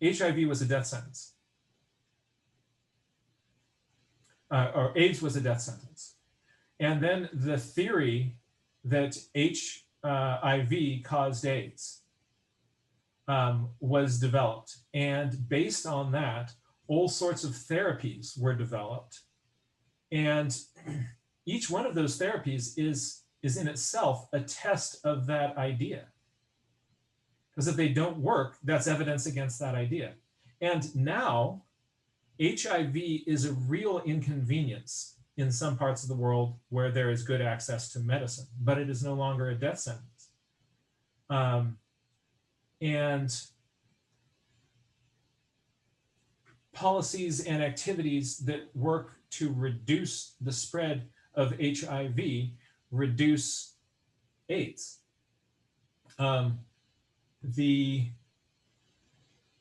HIV was a death sentence. Or AIDS was a death sentence. And then the theory that HIV caused AIDS was developed. And based on that, all sorts of therapies were developed. And each one of those therapies is in itself a test of that idea. Because if they don't work, that's evidence against that idea. And now, HIV is a real inconvenience in some parts of the world where there is good access to medicine, but it is no longer a death sentence. And policies and activities that work to reduce the spread of HIV reduce AIDS.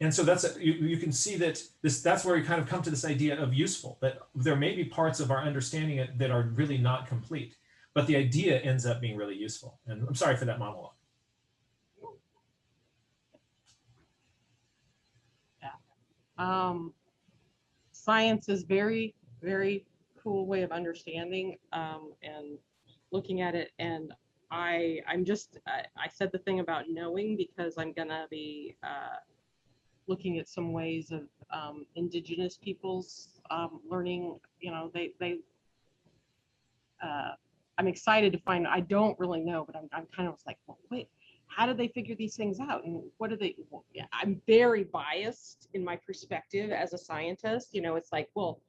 And so you can see that that's where we kind of come to this idea of useful, that there may be parts of our understanding that are really not complete, but the idea ends up being really useful. And I'm sorry for that monologue. Yeah. Science is very, very cool way of understanding and looking at it. And I said the thing about knowing because I'm gonna be looking at some ways of Indigenous peoples learning. You know, I'm excited to find. I don't really know, but I'm kind of like, well, wait, how did they figure these things out? And what do they, well, yeah, I'm very biased in my perspective as a scientist. You know, it's like, well,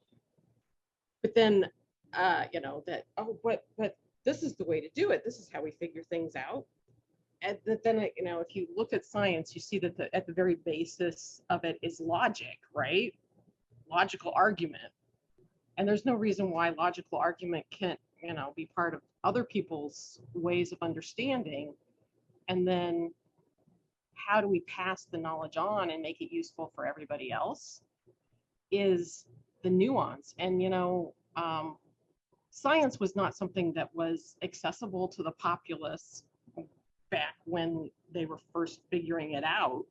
but then, you know, that, oh, but this is the way to do it. This is how we figure things out. And then, you know, if you look at science, you see that at the very basis of it is logic, right? Logical argument. And there's no reason why logical argument can't, you know, be part of other people's ways of understanding. And then how do we pass the knowledge on and make it useful for everybody else is the nuance. And, you know, science was not something that was accessible to the populace back when they were first figuring it out.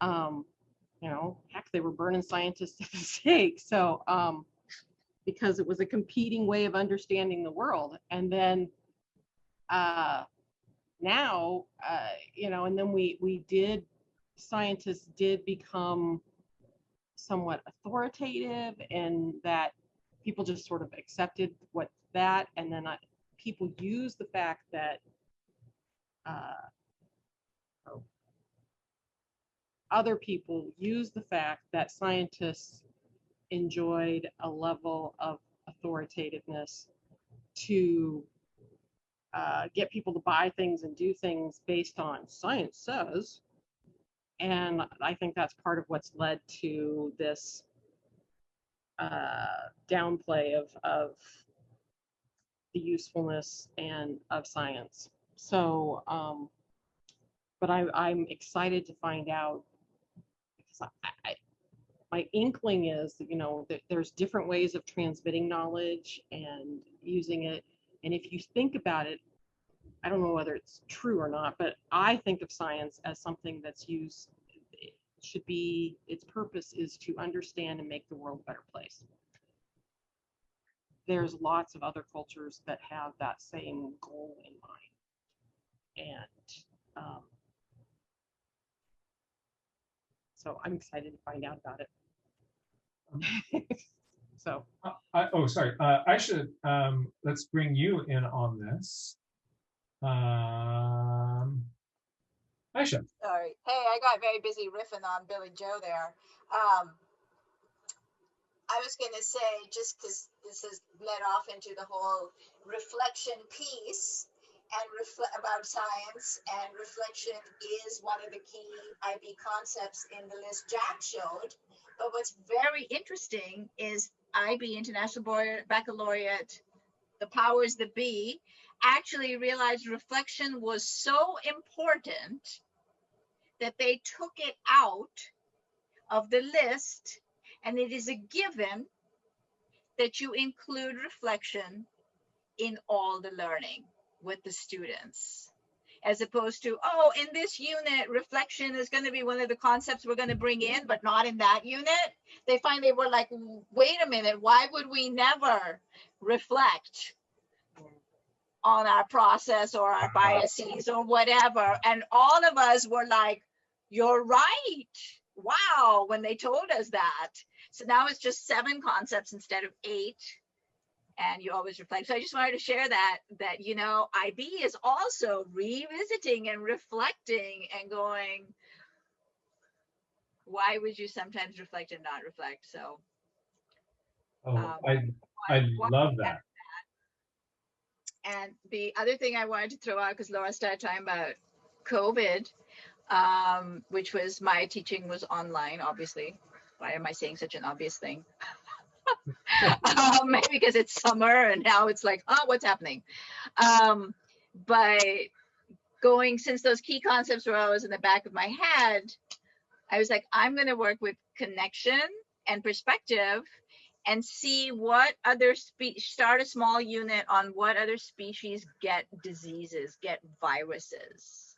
You know, heck, they were burning scientists at the stake. So, because it was a competing way of understanding the world. And then now, you know, and then scientists did become somewhat authoritative, and that people just sort of accepted what that, and then people use the fact that other people use the fact that scientists enjoyed a level of authoritativeness to get people to buy things and do things based on science says. And I think that's part of what's led to this downplay of the usefulness and of science. So, but I'm excited to find out, because my inkling is that, you know, that there's different ways of transmitting knowledge and using it. And if you think about it, I don't know whether it's true or not, but I think of science as something that's used, it should be, its purpose is to understand and make the world a better place. There's lots of other cultures that have that same goal in mind. And so I'm excited to find out about it. So. Oh, sorry. I should, let's bring you in on this. Aisha. Sorry. Hey, I got very busy riffing on Billy Joe there. I was going to say, just because this has led off into the whole reflection piece and about science, and reflection is one of the key IB concepts in the list Jack showed. But what's very interesting is IB, International Baccalaureate, the powers that be, actually realized reflection was so important that they took it out of the list, and it is a given that you include reflection in all the learning with the students, as opposed to, oh, in this unit, reflection is going to be one of the concepts we're going to bring in, but not in that unit. They finally were like, wait a minute, why would we never reflect on our process or our biases or whatever? And all of us were like, you're right. Wow, when they told us that. So now it's just 7 concepts instead of 8. And you always reflect. So I just wanted to share that, you know, IB is also revisiting and reflecting and going, why would you sometimes reflect and not reflect? So. I love that. And the other thing I wanted to throw out, because Laura started talking about COVID, which was, my teaching was online, obviously. Why am I saying such an obvious thing? Maybe because it's summer and now it's like, oh, what's happening? But since those key concepts were always in the back of my head, I was like, I'm going to work with connection and perspective and see what other start a small unit on what other species get diseases, get viruses.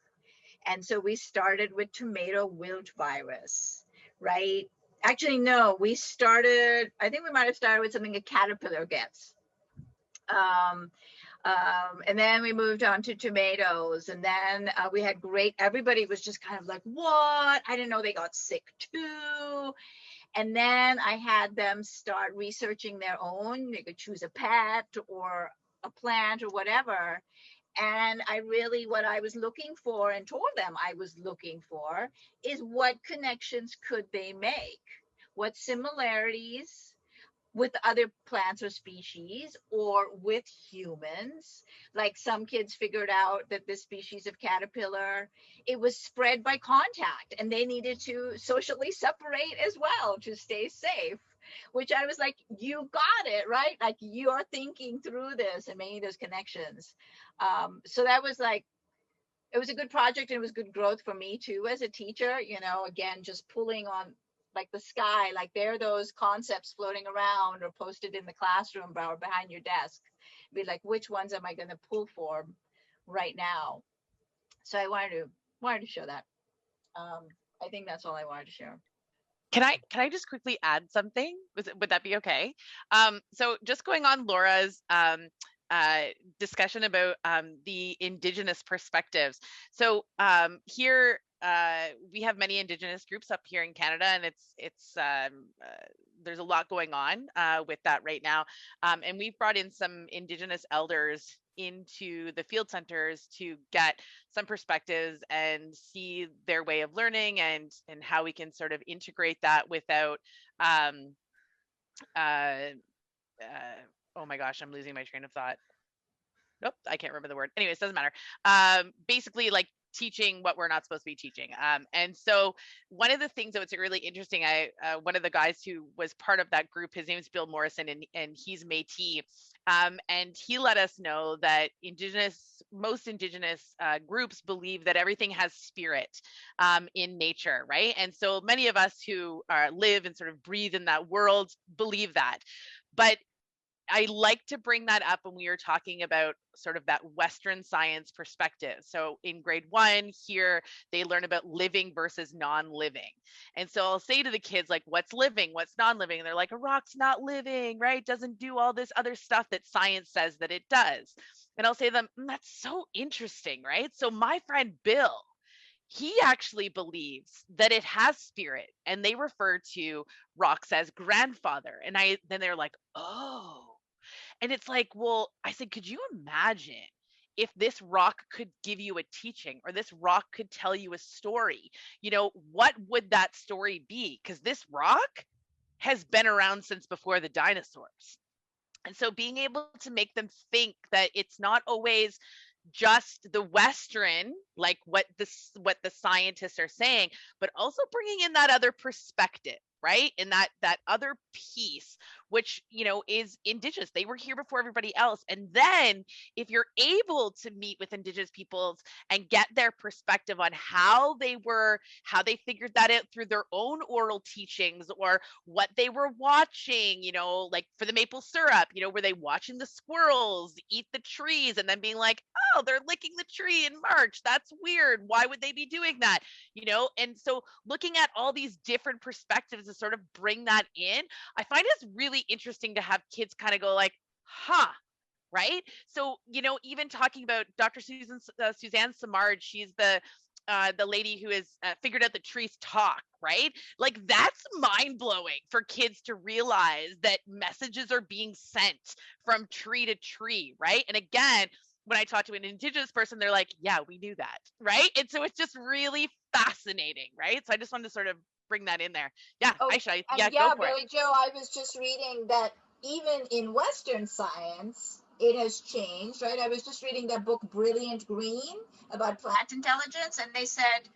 And so we started with tomato wilt virus, right? Actually, no, I think we might have started with something a caterpillar gets. And then we moved on to tomatoes, and then we had everybody was just kind of like, what? I didn't know they got sick too. And then I had them start researching their own. They could choose a pet or a plant or whatever. And what I was looking for and told them I was looking for is what connections could they make? What similarities with other plants or species or with humans? Like some kids figured out that this species of caterpillar, it was spread by contact and they needed to socially separate as well to stay safe, which I was like, you got it, right? Like you're thinking through this and making those connections. So that was like, it was a good project and it was good growth for me too as a teacher, again, just pulling on like the sky, like there are those concepts floating around or posted in the classroom or behind your desk. Be like, which ones am I going to pull for right now? So I wanted to show that. I think that's all I wanted to share. Can I just quickly add something? Would that be okay? So just going on Laura's discussion about the Indigenous perspectives. So here we have many Indigenous groups up here in Canada, and it's there's a lot going on with that right now. And we've brought in some Indigenous elders into the field centers to get some perspectives and see their way of learning and how we can sort of integrate that without oh my gosh, I'm losing my train of thought. Nope, I can't remember the word. Anyways, doesn't matter. Basically, like teaching what we're not supposed to be teaching. And so one of the things that was really interesting, one of the guys who was part of that group, his name is Bill Morrison, and he's Métis. And he let us know that most Indigenous groups believe that everything has spirit in nature, right? And so many of us who live and sort of breathe in that world believe that. But I like to bring that up when we are talking about sort of that Western science perspective. So in grade 1 here, they learn about living versus non-living. And so I'll say to the kids, like, what's living, what's non-living? And they're like, a rock's not living, right? Doesn't do all this other stuff that science says that it does. And I'll say to them, that's so interesting, right? So my friend Bill, he actually believes that it has spirit, and they refer to rocks as grandfather. And then they're like, oh. And it's like, well, I said, could you imagine if this rock could give you a teaching, or this rock could tell you a story? What would that story be? Because this rock has been around since before the dinosaurs. And so being able to make them think that it's not always just the Western, like what the scientists are saying, but also bringing in that other perspective, right? And that other piece, which, is Indigenous. They were here before everybody else. And then if you're able to meet with Indigenous peoples and get their perspective on how they figured that out through their own oral teachings, or what they were watching, like for the maple syrup, were they watching the squirrels eat the trees and then being like, oh, they're licking the tree in March. That's weird. Why would they be doing that? And so looking at all these different perspectives to sort of bring that in, I find it's really interesting to have kids kind of go like, huh, right? So, even talking about Dr. Suzanne Simard, she's the lady who has figured out the trees talk, right? Like that's mind blowing for kids to realize that messages are being sent from tree to tree, right? And again, when I talk to an Indigenous person, they're like, yeah, we knew that, right? And so it's just really fascinating, right? So I just wanted to sort of bring that in there. Yeah, Aisha, yeah, go for Billy it. Joe, I was just reading that even in Western science, it has changed, right? I was just reading that book, Brilliant Green, about plant intelligence, and they said,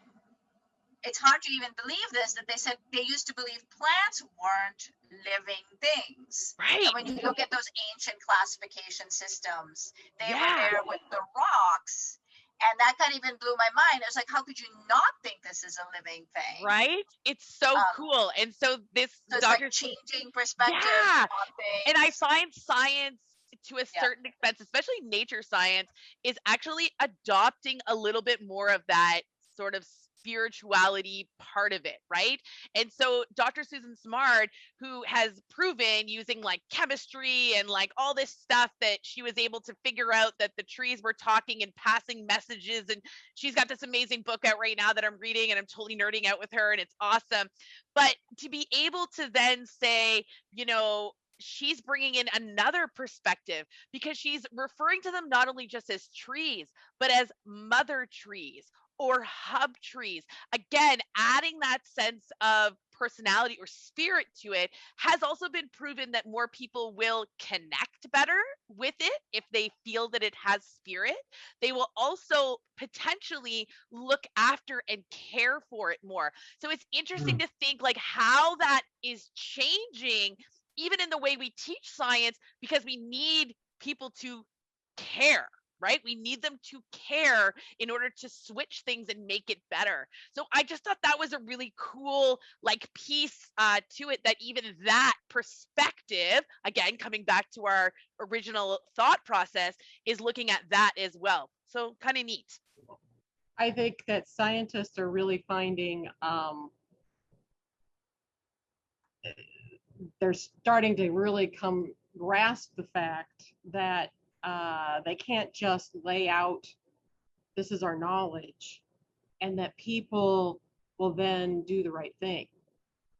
it's hard to even believe this, that they said they used to believe plants weren't living things. Right. And when you look at those ancient classification systems, they were there with the rocks. And that kind of even blew my mind. It was like, how could you not think this is a living thing? Right? It's so cool. And so this it's like changing perspective on things. And I find science to a certain extent, especially nature science, is actually adopting a little bit more of that sort of spirituality part of it, right? And so Dr. Susan Simard, who has proven using like chemistry and like all this stuff that she was able to figure out that the trees were talking and passing messages, and she's got this amazing book out right now that I'm reading, and I'm totally nerding out with her, and it's awesome. But to be able to then say, she's bringing in another perspective because she's referring to them not only just as trees, but as mother trees or hub trees. Again, adding that sense of personality or spirit to it has also been proven that more people will connect better with it if they feel that it has spirit. They will also potentially look after and care for it more. So it's interesting to think like how that is changing even in the way we teach science, because we need people to care, right? We need them to care in order to switch things and make it better. So I just thought that was a really cool like piece to it, that even that perspective, again, coming back to our original thought process, is looking at that as well. So kind of neat. I think that scientists are really finding they're starting to really grasp the fact that they can't just lay out, this is our knowledge, and that people will then do the right thing.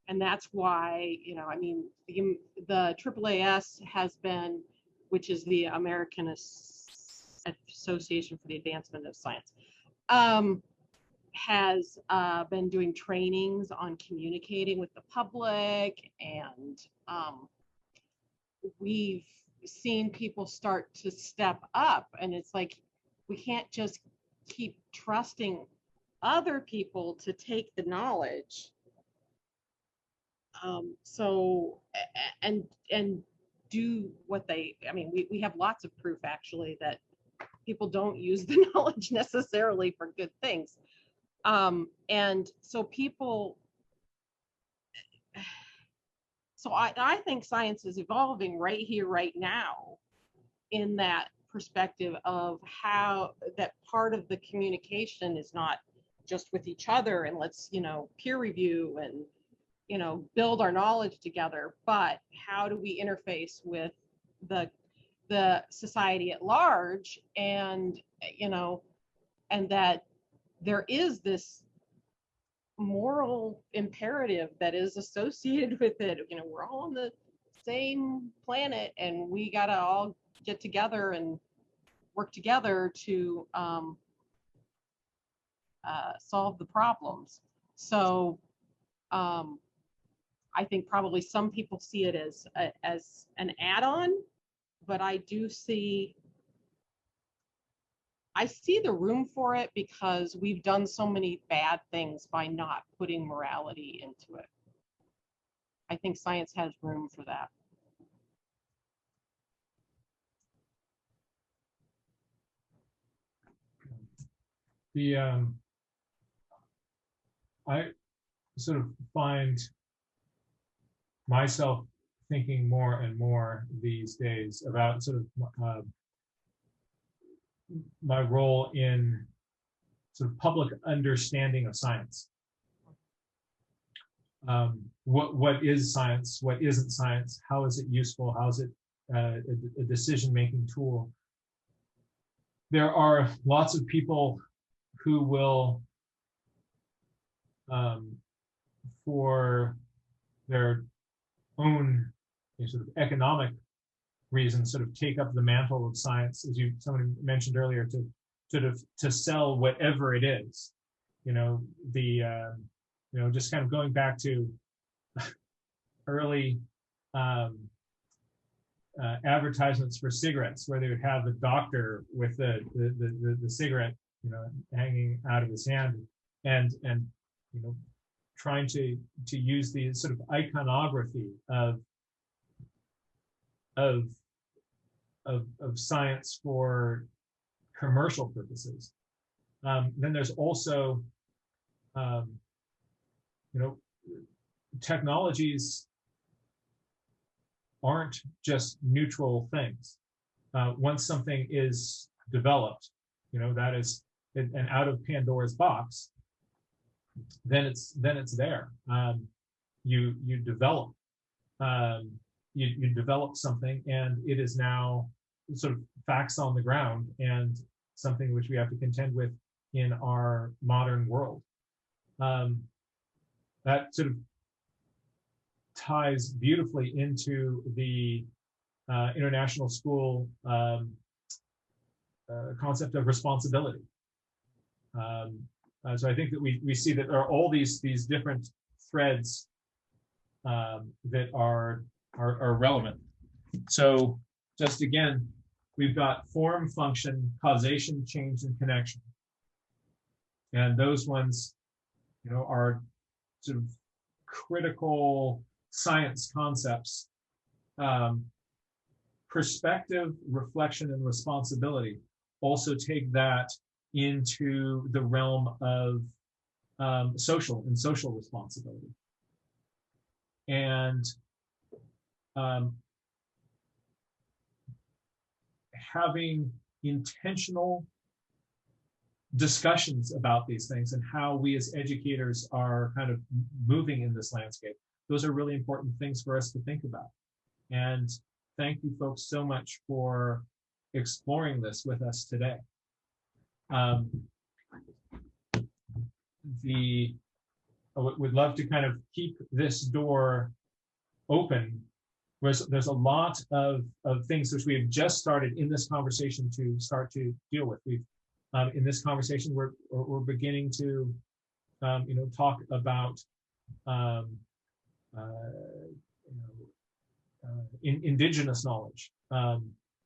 And that's why, you know, I mean, the AAAS has been, which is the American Association for the Advancement of Science, has been doing trainings on communicating with the public, and we've seen people start to step up, and it's like we can't just keep trusting other people to take the knowledge. And do what they, I mean, we have lots of proof actually that people don't use the knowledge necessarily for good things. And so people, so I think science is evolving right here, right now, in that perspective of how that part of the communication is not just with each other and let's, you know, peer review and, you know, build our knowledge together, but how do we interface with the society at large, and, you know, and that there is this moral imperative that is associated with it. You know, we're all on the same planet and we got to all get together and work together to solve the problems. So I think probably some people see it as an add-on, but I see the room for it because we've done so many bad things by not putting morality into it. I think science has room for that. I sort of find myself thinking more and more these days about sort of my role in sort of public understanding of science. What is science? What isn't science? How is it useful? How is it a decision-making tool? There are lots of people who will, for their own sort of economic reasons, sort of take up the mantle of science, as somebody mentioned earlier, to sort of to sell whatever it is. You know, just kind of going back to early advertisements for cigarettes, where they would have the doctor with the cigarette, you know, hanging out of his hand, and you know, trying to use the sort of iconography of science for commercial purposes. Then there's also, you know, technologies aren't just neutral things. Once something is developed, you know, that is an out of Pandora's box, then it's there. You develop you develop something, and it is now sort of facts on the ground, and something which we have to contend with in our modern world. That sort of ties beautifully into the international school concept of responsibility. So I think that we see that there are all these different threads that are relevant. So just again, we've got form, function, causation, change, and connection. And those ones, you know, are sort of critical science concepts. Perspective, reflection, and responsibility also take that into the realm of social responsibility. And having intentional discussions about these things and how we as educators are kind of moving in this landscape. Those are really important things for us to think about. And thank you folks so much for exploring this with us today. I would love to kind of keep this door open. There's a lot of things which we have just started in this conversation to start to deal with. We've in this conversation we're beginning to you know, talk about Indigenous knowledge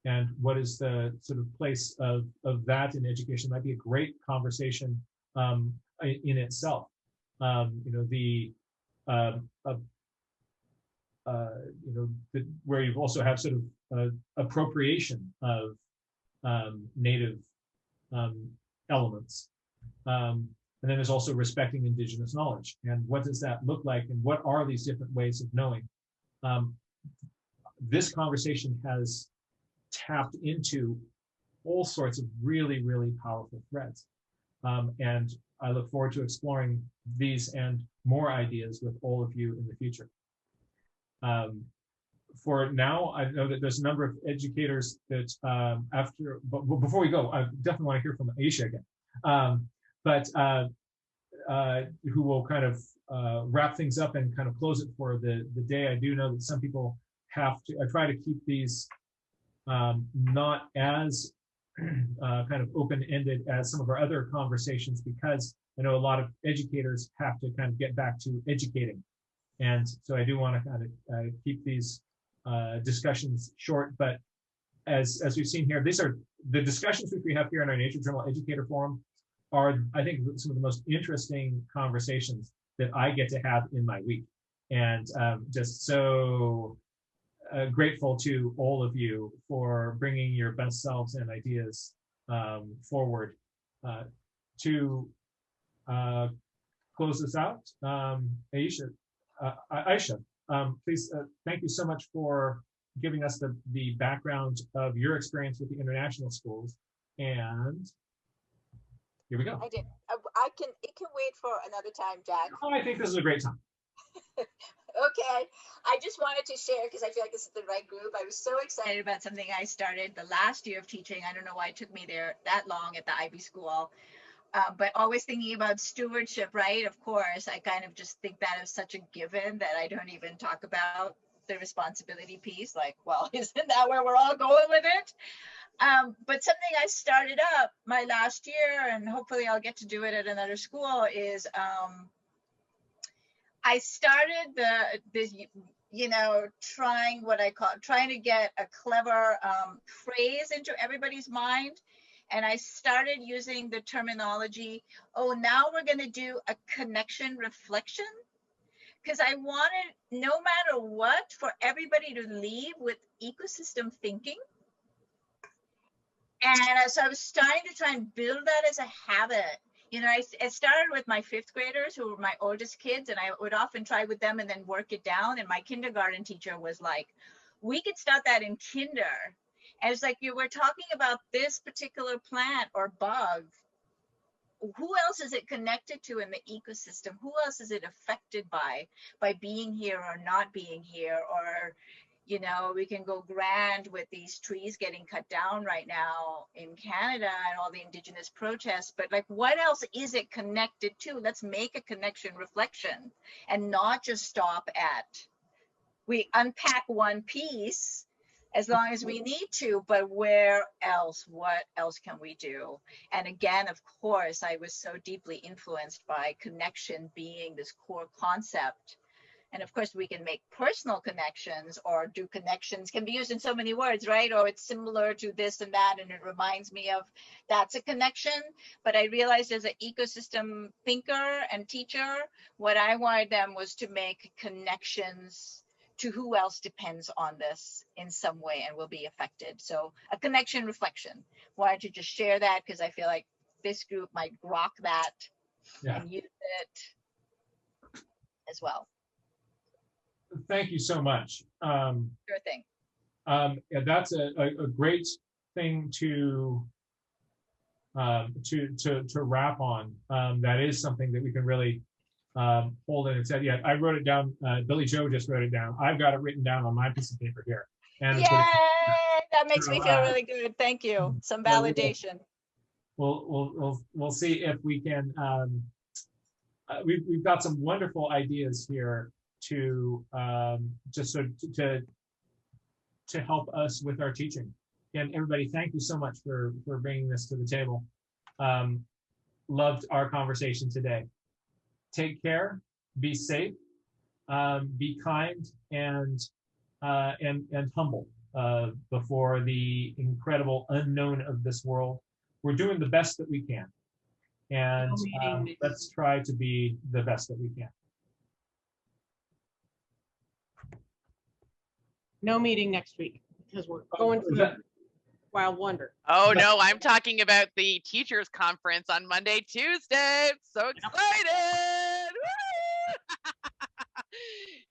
and what is the sort of place of that in education. Might be a great conversation in itself. You know, the you know, where you also have sort of appropriation of native elements. And then there's also respecting Indigenous knowledge. And what does that look like? And what are these different ways of knowing? This conversation has tapped into all sorts of really, really powerful threads. And I look forward to exploring these and more ideas with all of you in the future. For now, I know that there's a number of educators that but before we go, I definitely want to hear from Aisha again, who will kind of wrap things up and kind of close it for the day. I do know that some people have to, I try to keep these not as kind of open-ended as some of our other conversations, because I know a lot of educators have to kind of get back to educating. And so I do want to kind of keep these discussions short, but as we've seen here, these are the discussions which we have here in our Nature Journal Educator Forum are, I think, some of the most interesting conversations that I get to have in my week. And just so grateful to all of you for bringing your best selves and ideas forward. To close this out, Aisha, please, thank you so much for giving us the background of your experience with the international schools. And here we go. I did. It can wait for another time, Jack. Oh, I think this is a great time. Okay. I just wanted to share because I feel like this is the right group. I was so excited About something I started the last year of teaching. I don't know why it took me there that long at the IB school. But always thinking about stewardship, right? Of course, I kind of just think that is such a given that I don't even talk about the responsibility piece. Like, well, isn't that where we're all going with it? But something I started up my last year, and hopefully I'll get to do it at another school, is I started this, you know, trying to get a clever phrase into everybody's mind. And I started using the terminology, oh, now we're going to do a connection reflection. Because I wanted, no matter what, for everybody to leave with ecosystem thinking. And so I was starting to try and build that as a habit. You know, I started with my 5th graders, who were my oldest kids, and I would often try with them and then work it down. And my kindergarten teacher was like, we could start that in kinder. And it's like, you were talking about this particular plant or bug. Who else is it connected to in the ecosystem? Who else is it affected by being here or not being here? Or, you know, we can go grand with these trees getting cut down right now in Canada and all the Indigenous protests, but like, what else is it connected to? Let's make a connection reflection and not just stop at we unpack one piece as long as we need to, but where else, what else can we do? And again, of course, I was so deeply influenced by connection being this core concept. And of course, we can make personal connections, or do connections can be used in so many words, right? Or it's similar to this and that, and it reminds me of that's a connection. But I realized as an ecosystem thinker and teacher, what I wanted them was to make connections to who else depends on this in some way and will be affected. So a connection reflection. Wanted to just share that because I feel like this group might grok that and use it as well. Thank you so much. Sure thing. Yeah, that's a great thing to wrap on. That is something that we can really hold in its head. Yeah, I wrote it down. Billy Joe just wrote it down. I've got it written down on my piece of paper here. And Yay! That makes me feel really good. Thank you. Some validation. We'll see if we can. We've got some wonderful ideas here to just so to help us with our teaching. And everybody, thank you so much for bringing this to the table. Loved our conversation today. Take care, be safe, be kind, and humble before the incredible unknown of this world. We're doing the best that we can, and let's try to be the best that we can. No meeting next week because we're going to the Wild Wonder. Oh no, I'm talking about the teachers conference on Monday, Tuesday. I'm so excited.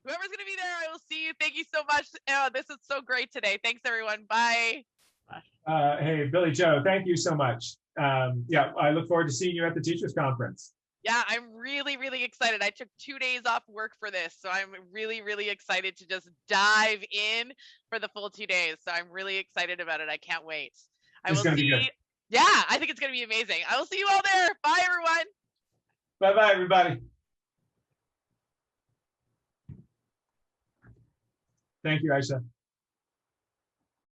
Whoever's gonna be there, I will see you. Thank you so much. Oh, this is so great today. Thanks everyone. Bye. Hey, Billy Joe, thank you so much. Yeah, I look forward to seeing you at the teachers conference. Yeah, I'm really, really excited. I took 2 days off work for this, so I'm really, really excited to just dive in for the full 2 days. So I'm really excited about it. I can't wait. I will see. Yeah, I think it's going to be amazing. I will see you all there. Bye, everyone. Bye-bye, everybody. Thank you, Aisha.